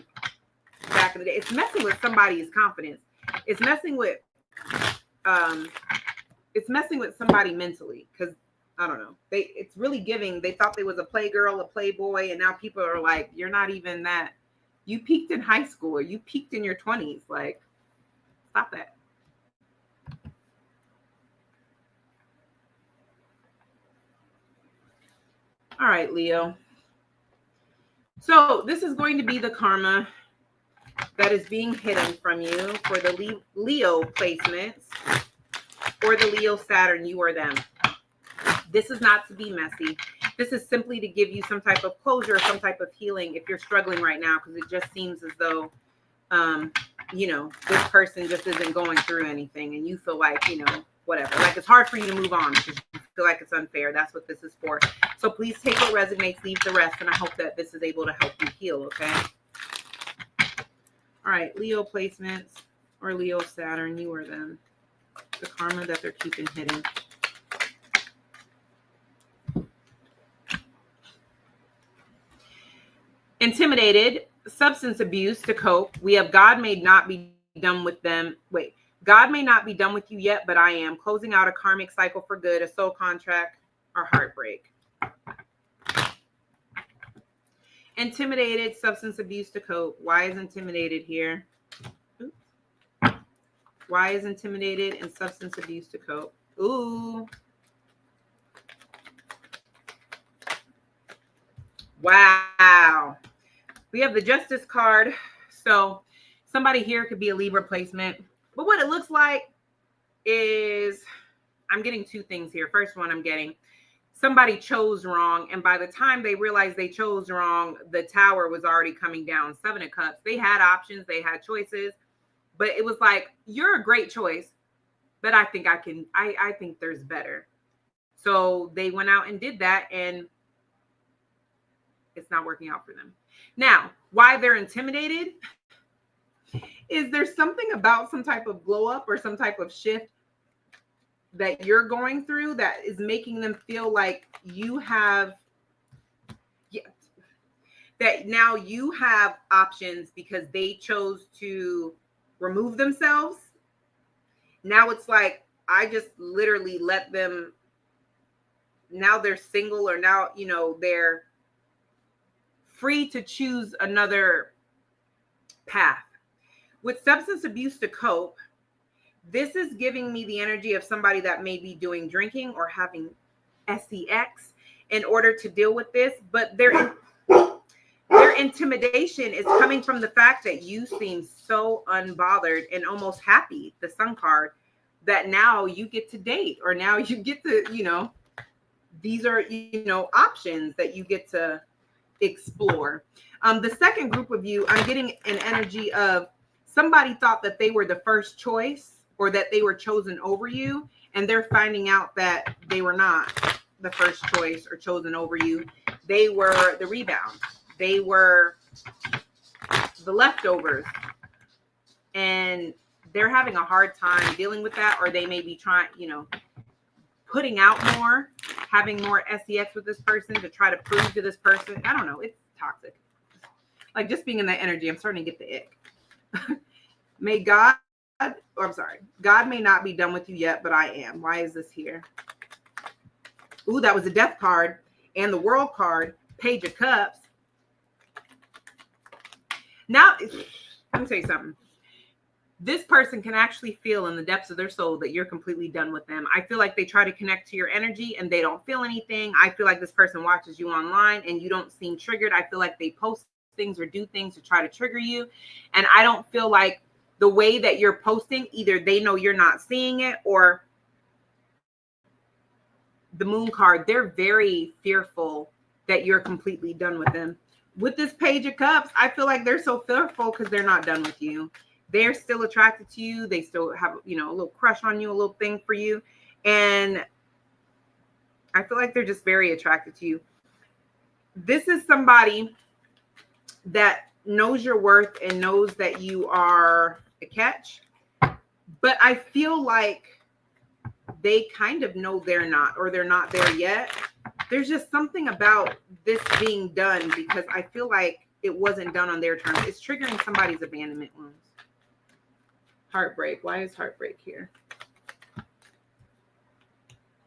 back in the day. It's messing with somebody's confidence. It's messing with somebody mentally, because I don't know. It's really giving. They thought they was a playgirl, a playboy, and now people are like, you're not even that. You peaked in high school, or you peaked in your 20s. Like, stop that. All right, Leo. So this is going to be the karma that is being hidden from you for the Leo placements, or the Leo Saturn, you or them. This is not to be messy. This is simply to give you some type of closure, some type of healing if you're struggling right now, because it just seems as though, you know, this person just isn't going through anything and you feel like, you know, whatever. Like it's hard for you to move on because you feel like it's unfair. That's what this is for. So please take what resonates, leave the rest, and I hope that this is able to help you heal, okay? All right, Leo placements or Leo Saturn, you or them. The karma that they're keeping hidden. Intimidated, substance abuse to cope. We have God may not be done with them. Wait, God may not be done with you yet, but I am. Closing out a karmic cycle for good, a soul contract, or heartbreak. Intimidated, substance abuse to cope. Why is intimidated here? Oops. Why is intimidated and substance abuse to cope? Ooh. Wow. We have the Justice card. So somebody here could be a Libra placement. But what it looks like is, I'm getting two things here. First one, I'm getting somebody chose wrong. And by the time they realized they chose wrong, the tower was already coming down. Seven of Cups. They had options. They had choices. But it was like, you're a great choice. But I think I think there's better. So they went out and did that. And it's not working out for them. Now, why they're intimidated is there's something about some type of glow up or some type of shift that you're going through that is making them feel like you have, that now you have options because they chose to remove themselves. Now it's like, I just literally let them, now they're single, or now, you know, they're free to choose another path. With substance abuse to cope, this is giving me the energy of somebody that may be doing drinking or having sex in order to deal with this. But their intimidation is coming from the fact that you seem so unbothered and almost happy, the Sun card, that now you get to date, or now you get to, you know, these are, you know, options that you get to explore. The second group of you, I'm getting an energy of somebody thought that they were the first choice, or that they were chosen over you, and they're finding out that they were not the first choice or chosen over you. They were the rebound. They were the leftovers. And they're having a hard time dealing with that, or they may be trying, you know, putting out more, having more sex with this person to try to prove to this person. I don't know. It's toxic. Like just being in that energy, I'm starting to get the ick. May God, or I'm sorry, God may not be done with you yet, but I am. Why is this here? Ooh, that was a Death card and the World card, Page of Cups. Now, let me tell you something. This person can actually feel in the depths of their soul that you're completely done with them. I feel like they try to connect to your energy and they don't feel anything. I feel like this person watches you online and you don't seem triggered. I feel like they post things or do things to try to trigger you. And I don't feel like the way that you're posting, either they know you're not seeing it, or the Moon card, they're very fearful that you're completely done with them. With this Page of Cups, I feel like they're so fearful because they're not done with you. They're still attracted to you. They still have, you know, a little crush on you, a little thing for you. And I feel like they're just very attracted to you. This is somebody that knows your worth and knows that you are a catch. But I feel like they kind of know they're not, or they're not there yet. There's just something about this being done because I feel like it wasn't done on their terms. It's triggering somebody's abandonment wounds. Heartbreak. Why is heartbreak here?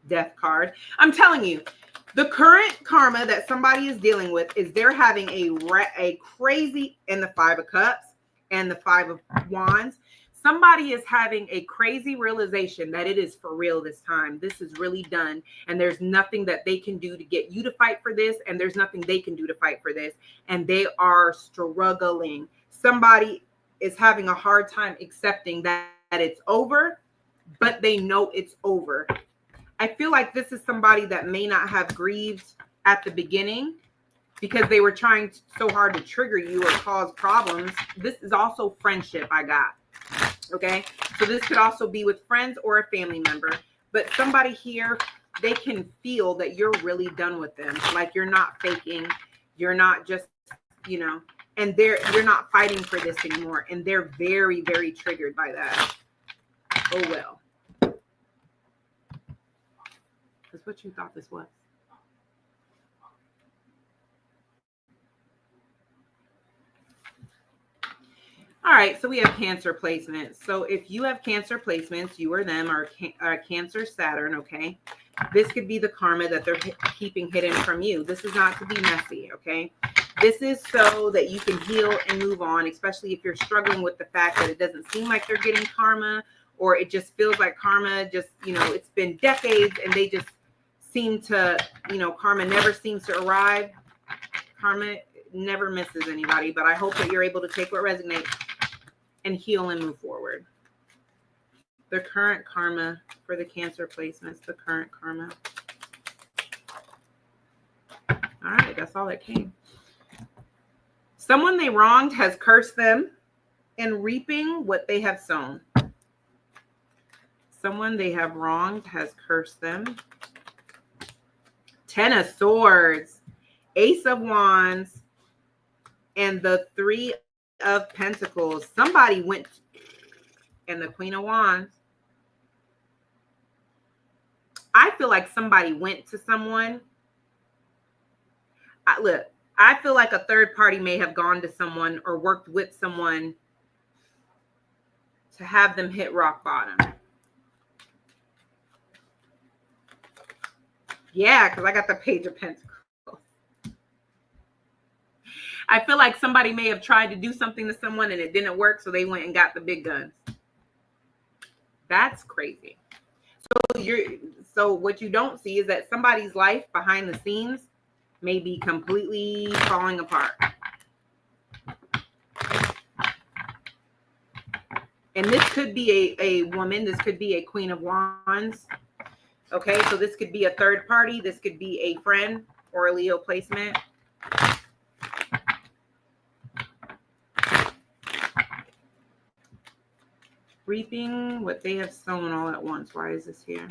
Death card. I'm telling you, the current karma that somebody is dealing with is they're having a crazy, in the Five of Cups and the Five of Wands. Somebody is having a crazy realization that it is for real this time. This is really done. And there's nothing that they can do to get you to fight for this. And there's nothing they can do to fight for this. And they are struggling. Somebody is having a hard time accepting that it's over, but they know it's over. I feel like this is somebody that may not have grieved at the beginning because they were trying so hard to trigger you or cause problems. This is also friendship I got. Okay, so this could also be with friends or a family member, but somebody here, they can feel that you're really done with them. Like you're not faking, you're not just, you know, and you're not fighting for this anymore. And they're very, very triggered by that. Oh, well. That's what you thought this was. All right, so we have Cancer placements. So if you have Cancer placements, you or them are Cancer Saturn, okay? This could be the karma that they're keeping hidden from you. This is not to be messy, okay? This is so that you can heal and move on, especially if you're struggling with the fact that it doesn't seem like they're getting karma, or it just feels like karma just, you know, it's been decades and they just seem to, you know, karma never seems to arrive. Karma never misses anybody, but I hope that you're able to take what resonates and heal and move forward. The current karma for the Cancer placements, the current karma. All right, that's all that came. Someone they wronged has cursed them and reaping what they have sown. Someone they have wronged has cursed them. Ten of Swords, Ace of Wands, and the Three of Pentacles. Somebody went, and the Queen of Wands. I feel like somebody went to someone. Look, I feel like a third party may have gone to someone or worked with someone to have them hit rock bottom. Yeah, because I got the Page of Pentacles. I feel like somebody may have tried to do something to someone and it didn't work, so they went and got the big guns. That's crazy. So what you don't see is that somebody's life behind the scenes may be completely falling apart. And this could be a woman. This could be a Queen of Wands. Okay, so this could be a third party. This could be a friend or a Leo placement. Reaping what they have sown all at once. Why is this here?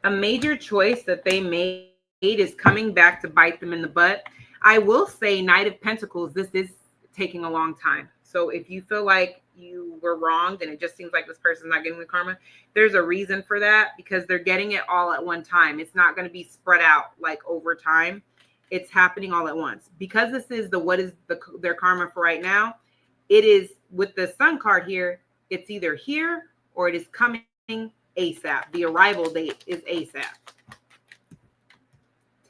A major choice that they made is coming back to bite them in the butt. I will say Knight of Pentacles, this is taking a long time. So if you feel like you were wronged and it just seems like this person's not getting the karma, there's a reason for that, because they're getting it all at one time. It's not going to be spread out like over time. It's happening all at once. Because this is their karma for right now, it is with the Sun card here, it's either here or it is coming ASAP. The arrival date is ASAP.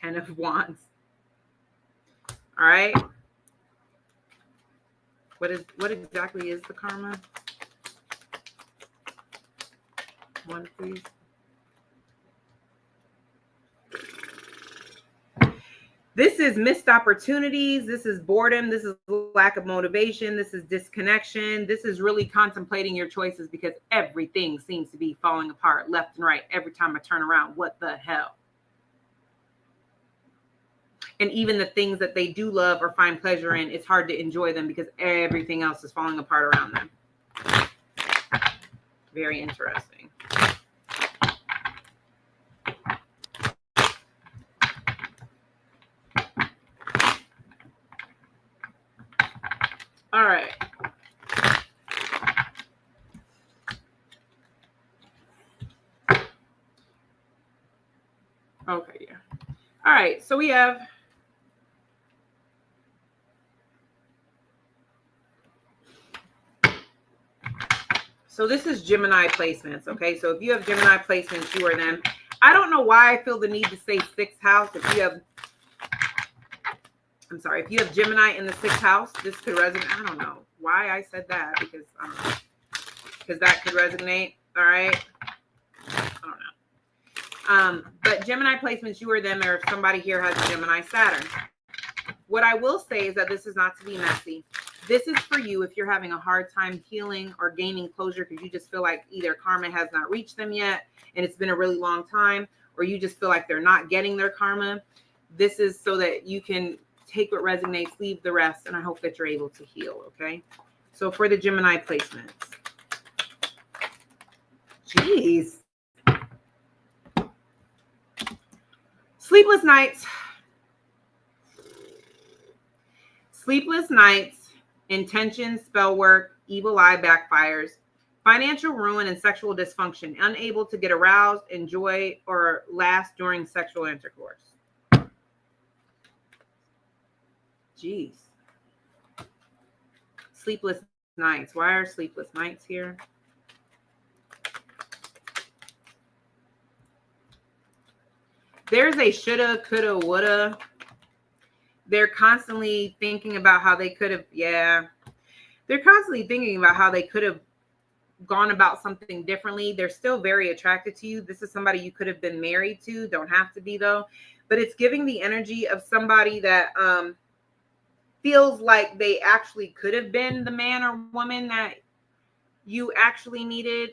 10 of Wands. All right. What exactly is the karma? One, please. This is missed opportunities. This is boredom. This is lack of motivation. This is disconnection. This is really contemplating your choices because everything seems to be falling apart left and right every time I turn around. What the hell? And even the things that they do love or find pleasure in, it's hard to enjoy them because everything else is falling apart around them. Very interesting. All right. Okay, yeah. All right, so we have this is Gemini placements, okay? So if you have Gemini placements, you are them. I don't know why I feel the need to say sixth house. If you have, I'm sorry, if you have Gemini in the sixth house, this could resonate. I don't know why I said that, because that could resonate, all right? I don't know. But Gemini placements, you or them, or if somebody here has a Gemini Saturn. What I will say is that this is not to be messy. This is for you if you're having a hard time healing or gaining closure because you just feel like either karma has not reached them yet and it's been a really long time, or you just feel like they're not getting their karma. This is so that you can take what resonates, leave the rest, and I hope that you're able to heal, okay? So for the Gemini placements. Jeez. Sleepless nights. Sleepless nights. Intentions, spell work, evil eye backfires, financial ruin, and sexual dysfunction, unable to get aroused, enjoy, or last during sexual intercourse. Jeez. Sleepless nights. Why are sleepless nights here? There's a shoulda, coulda, woulda. They're constantly thinking about how they could have, they're constantly thinking about how they could have gone about something differently. They're still very attracted to you. This is somebody you could have been married to. Don't have to be, though. But it's giving the energy of somebody that feels like they actually could have been the man or woman that you actually needed.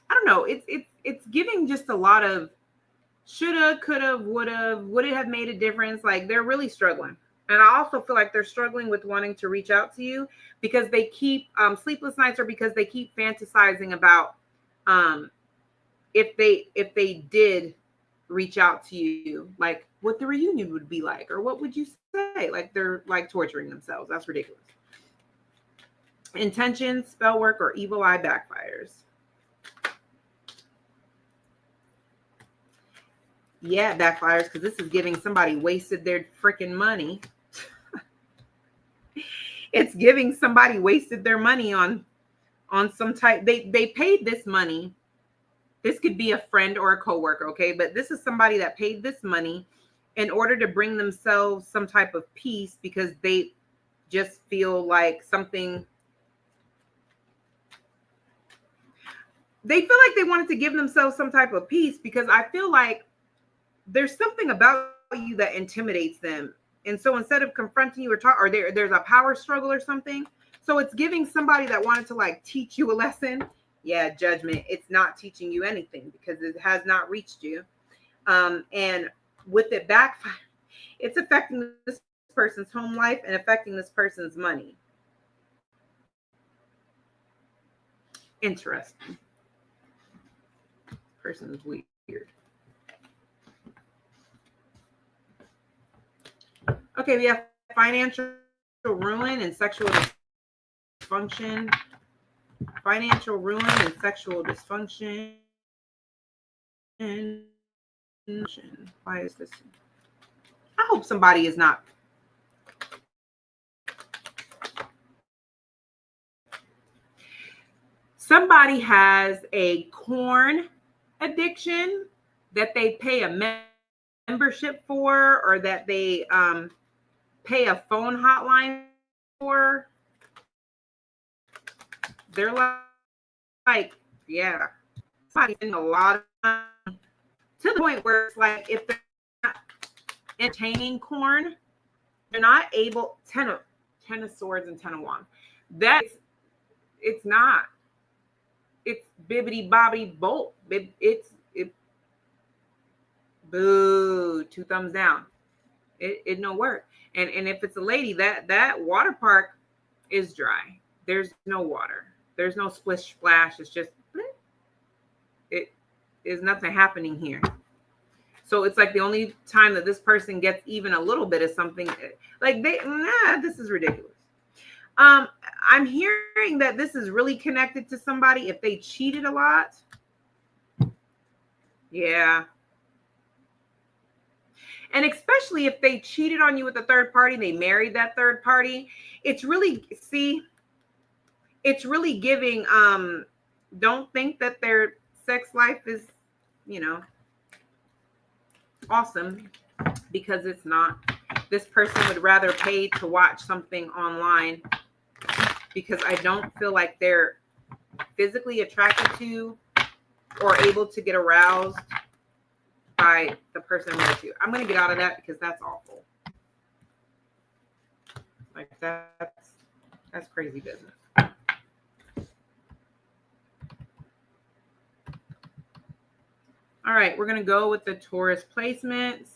I don't know. It's giving just a lot of shoulda, coulda, woulda, would it have made a difference? Like, they're really struggling. And I also feel like they're struggling with wanting to reach out to you because they keep sleepless nights, or because they keep fantasizing about if they did reach out to you, like what the reunion would be like, or what would you say? Like, they're like torturing themselves. That's ridiculous. Intentions, spell work, or evil eye backfires. Yeah, backfires, because this is giving somebody wasted their freaking money. It's giving somebody wasted their money on some type. They paid this money. This could be a friend or a coworker, okay? But this is somebody that paid this money in order to bring themselves some type of peace, because they just feel like something. They feel like they wanted to give themselves some type of peace, because I feel like there's something about you that intimidates them. And so instead of confronting you or there's a power struggle or something. So it's giving somebody that wanted to like teach you a lesson. Yeah, judgment. It's not teaching you anything because it has not reached you. And with it backfire, it's affecting this person's home life and affecting this person's money. Interesting. This person is weird. Okay, we have financial ruin and sexual dysfunction. Financial ruin and sexual dysfunction. Why is this? I hope somebody is not. Somebody has a corn addiction that they pay a membership for, or that they pay a phone hotline for. They're like, yeah, somebody's in a lot of money, to the point where it's like, if they're not entertaining corn, they're not able. 10 of swords and 10 of wands. It's not. It's bibbity bobbity bolt. Boo, 2 thumbs down. It no work. And if it's a lady, that water park is dry. There's no water. There's no splish splash. It's just, it is nothing happening here. So it's like the only time that this person gets even a little bit of something, like this is ridiculous. I'm hearing that this is really connected to somebody if they cheated a lot. Yeah. And especially if they cheated on you with a third party, they married that third party. It's really, it's really giving, don't think that their sex life is, awesome, because it's not. This person would rather pay to watch something online, because I don't feel like they're physically attracted to or able to get aroused by the person I'm married to. I'm going to get out of that because that's awful. Like that's crazy business. All right, we're going to go with the Taurus placements.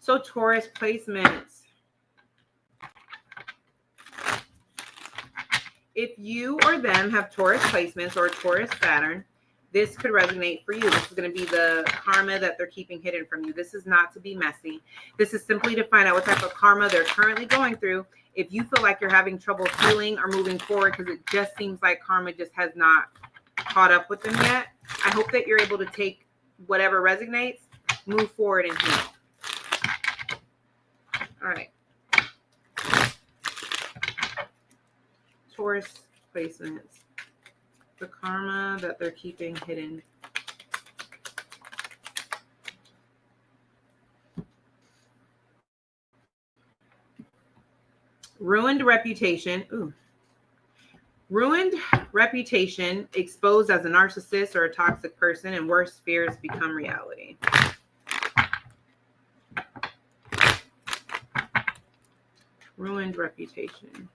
So Taurus placements. If you or them have Taurus placements or Taurus Saturn, this could resonate for you. This is going to be the karma that they're keeping hidden from you. This is not to be messy. This is simply to find out what type of karma they're currently going through. If you feel like you're having trouble healing or moving forward because it just seems like karma just has not caught up with them yet, I hope that you're able to take whatever resonates, move forward, and heal. All right. Taurus placements. The karma that they're keeping hidden. Ruined reputation. Ooh. Ruined reputation, exposed as a narcissist or a toxic person, and worst fears become reality. Ruined reputation.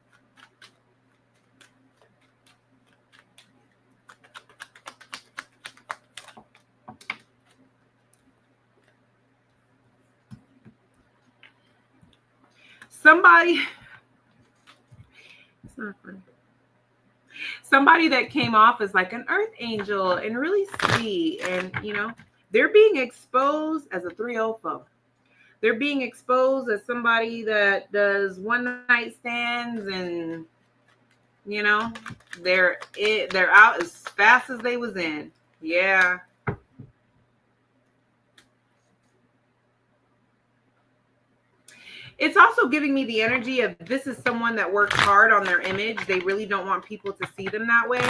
Somebody, it's not funny. Somebody that came off as like an earth angel and really sweet, and they're being exposed as a 304. They're being exposed as somebody that does one night stands, and they're out as fast as they was in. Yeah. It's also giving me the energy of this is someone that works hard on their image. They really don't want people to see them that way.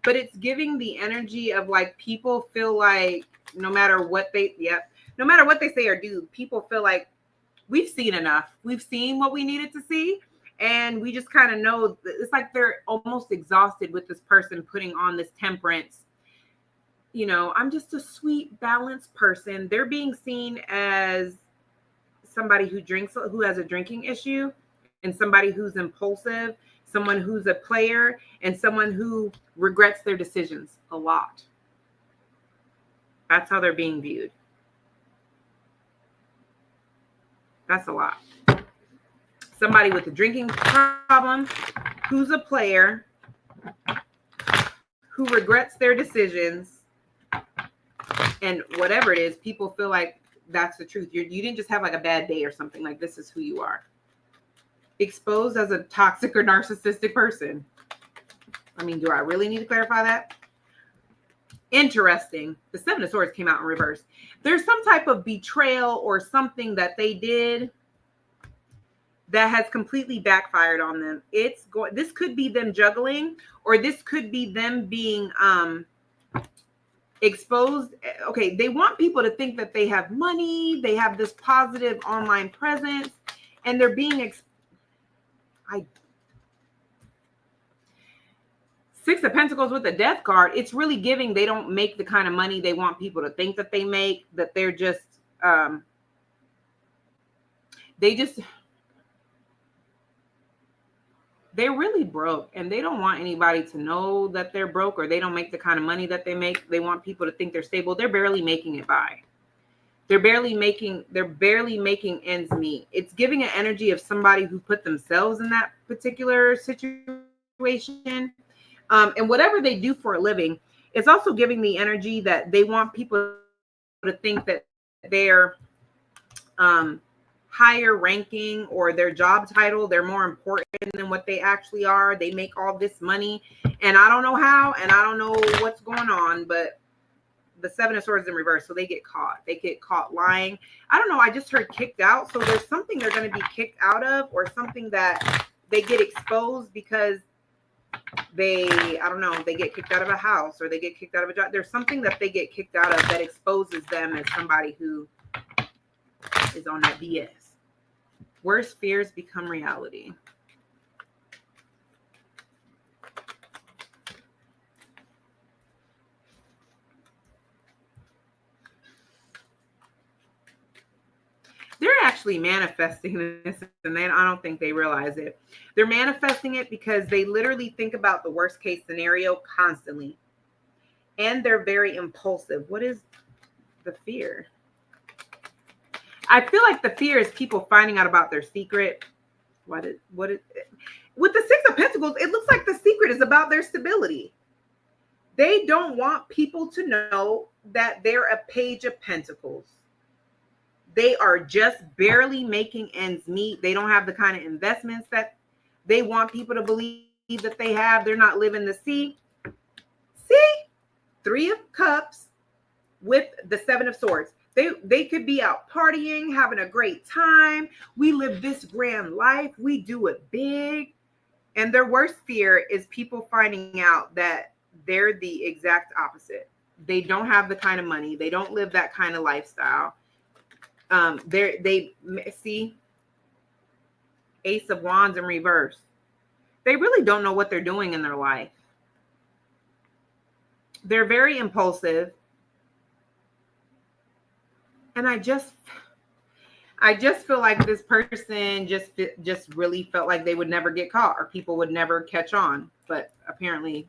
But it's giving the energy of like people feel like no matter what they say or do, people feel like we've seen enough. We've seen what we needed to see. And we just kind of know it's like they're almost exhausted with this person putting on this temperance. I'm just a sweet, balanced person. They're being seen as somebody who drinks, who has a drinking issue, and somebody who's impulsive, someone who's a player, and someone who regrets their decisions a lot. That's how they're being viewed. That's a lot. Somebody with a drinking problem, who's a player, who regrets their decisions, and whatever it is, people feel like that's the truth. You didn't just have like a bad day or something. Like, this is who you are. Exposed as a toxic or narcissistic person. I mean, do I really need to clarify that? Interesting. The Seven of Swords came out in reverse. There's some type of betrayal or something that they did that has completely backfired on them. This could be them juggling, or this could be them being exposed. Okay, they want people to think that they have money, they have this positive online presence, and they're being Six of Pentacles with the Death card. It's really giving they don't make the kind of money they want people to think that they make, that they're just they're really broke, and they don't want anybody to know that they're broke, or they don't make the kind of money that they make. They want people to think they're stable. They're barely making it by. They're barely making ends meet. It's giving an energy of somebody who put themselves in that particular situation. And whatever they do for a living, It's also giving the energy that they want people to think that they're higher ranking, or their job title, they're more important than what they actually are. They make all this money, and I don't know how, and I don't know what's going on, but the Seven of Swords in reverse, so they get caught. They get caught lying. I don't know. I just heard kicked out. So there's something they're going to be kicked out of, or something that they get exposed because I don't know, they get kicked out of a house, or they get kicked out of a job. There's something that they get kicked out of that exposes them as somebody who is on that BS. Worst fears become reality. They're actually manifesting this, and then I don't think they realize it. They're manifesting it because they literally think about the worst case scenario constantly. And they're very impulsive. What is the fear? I feel like the fear is people finding out about their secret. What is with the Six of Pentacles, it looks like the secret is about their stability. They don't want people to know that they're a Page of Pentacles. They are just barely making ends meet. They don't have the kind of investments that they want people to believe that they have. They're not living the See, Three of Cups with the Seven of Swords. They could be out partying, having a great time. We live this grand life. We do it big. And their worst fear is people finding out that they're the exact opposite. They don't have the kind of money. They don't live that kind of lifestyle. They see Ace of Wands in reverse. They really don't know what they're doing in their life. They're very impulsive. And I just feel like this person just really felt like they would never get caught, or people would never catch on. But apparently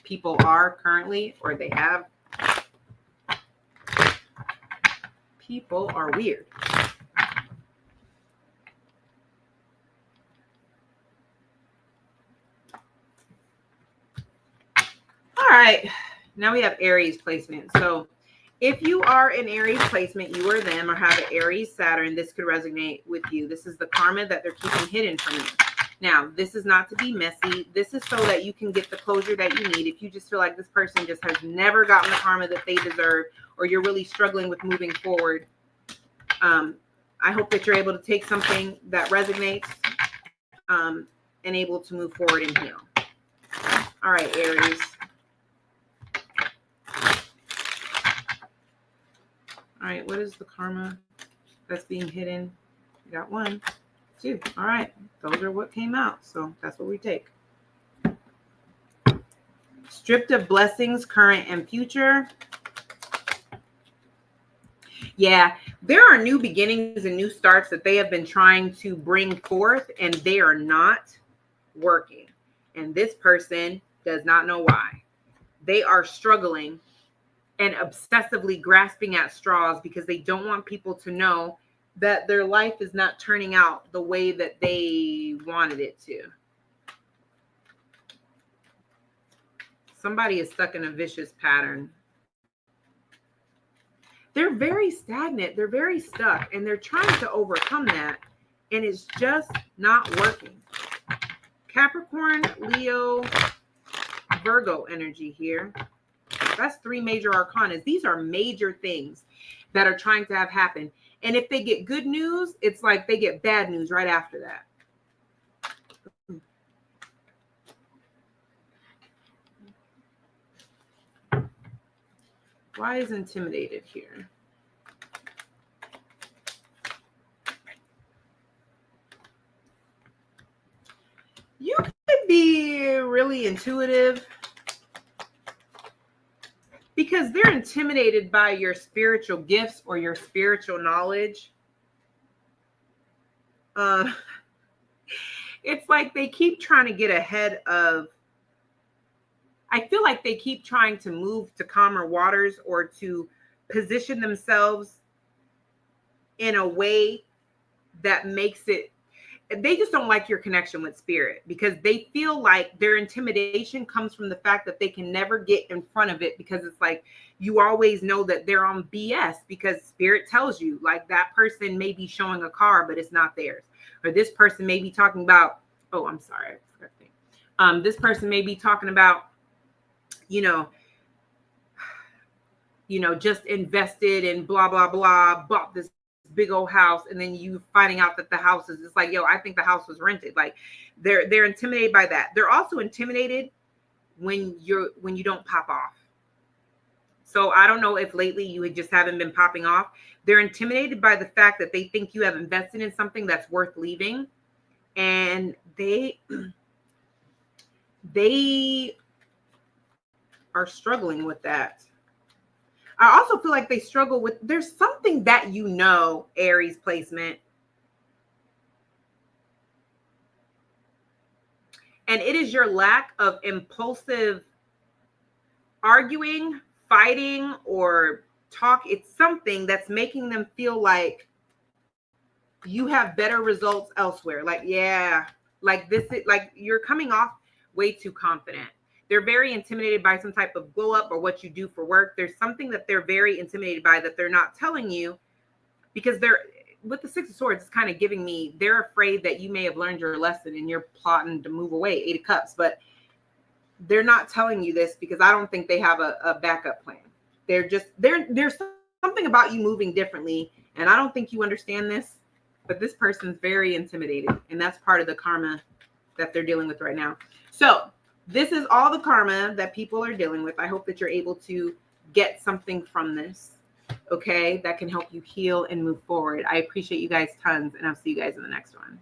people are currently, or they have. People are weird. All right. Now we have Aries placement. So if you are an Aries placement, you or them, or have an Aries Saturn, this could resonate with you. This is the karma that they're keeping hidden from you. Now, this is not to be messy. This is so that you can get the closure that you need. If you just feel like this person just has never gotten the karma that they deserve, or you're really struggling with moving forward, I hope that you're able to take something that resonates and able to move forward and heal. All right, Aries. All right, what is the karma that's being hidden? We got 1, 2. All right, those are what came out, so that's what we take. Stripped of blessings, current and future. Yeah, there are new beginnings and new starts that they have been trying to bring forth, and they are not working. And this person does not know why. They are struggling and obsessively grasping at straws because they don't want people to know that their life is not turning out the way that they wanted it to. Somebody is stuck in a vicious pattern. They're very stagnant. They're very stuck, and they're trying to overcome that, and it's just not working. Capricorn, Leo, Virgo energy here. That's 3 major arcanas. These are major things that are trying to have happen. And if they get good news, it's like they get bad news right after that. Why is intimidated here? You could be really intuitive because they're intimidated by your spiritual gifts or your spiritual knowledge. It's like they keep trying to get ahead of, I feel like they keep trying to move to calmer waters or to position themselves in a way that makes it, they just don't like your connection with spirit, because they feel like their intimidation comes from the fact that they can never get in front of it, because it's like you always know that they're on BS, because spirit tells you like that person may be showing a car but it's not theirs, or this person may be talking about, oh, I'm sorry, I forgot the thing. This person may be talking about, just invested in blah blah blah, bought this big old house, and then you finding out that the house is just like, yo, I think the house was rented. Like they're intimidated by that. They're also intimidated when you don't pop off. So I don't know if lately you just haven't been popping off. They're intimidated by the fact that they think you have invested in something that's worth leaving, and they are struggling with that. I also feel like they struggle with, there's something that Aries placement, and it is your lack of impulsive arguing, fighting, or talk. It's something that's making them feel like you have better results elsewhere. Like, yeah, like this is like you're coming off way too confident. They're very intimidated by some type of glow up or what you do for work. There's something that they're very intimidated by that they're not telling you, because they're, with the Six of Swords, it's kind of giving me, they're afraid that you may have learned your lesson and you're plotting to move away, 8 of Cups, but they're not telling you this because I don't think they have a backup plan. There's something about you moving differently, and I don't think you understand this, but this person's very intimidated, and that's part of the karma that they're dealing with right now. So this is all the karma that people are dealing with. I hope that you're able to get something from this, okay, that can help you heal and move forward. I appreciate you guys tons, and I'll see you guys in the next one.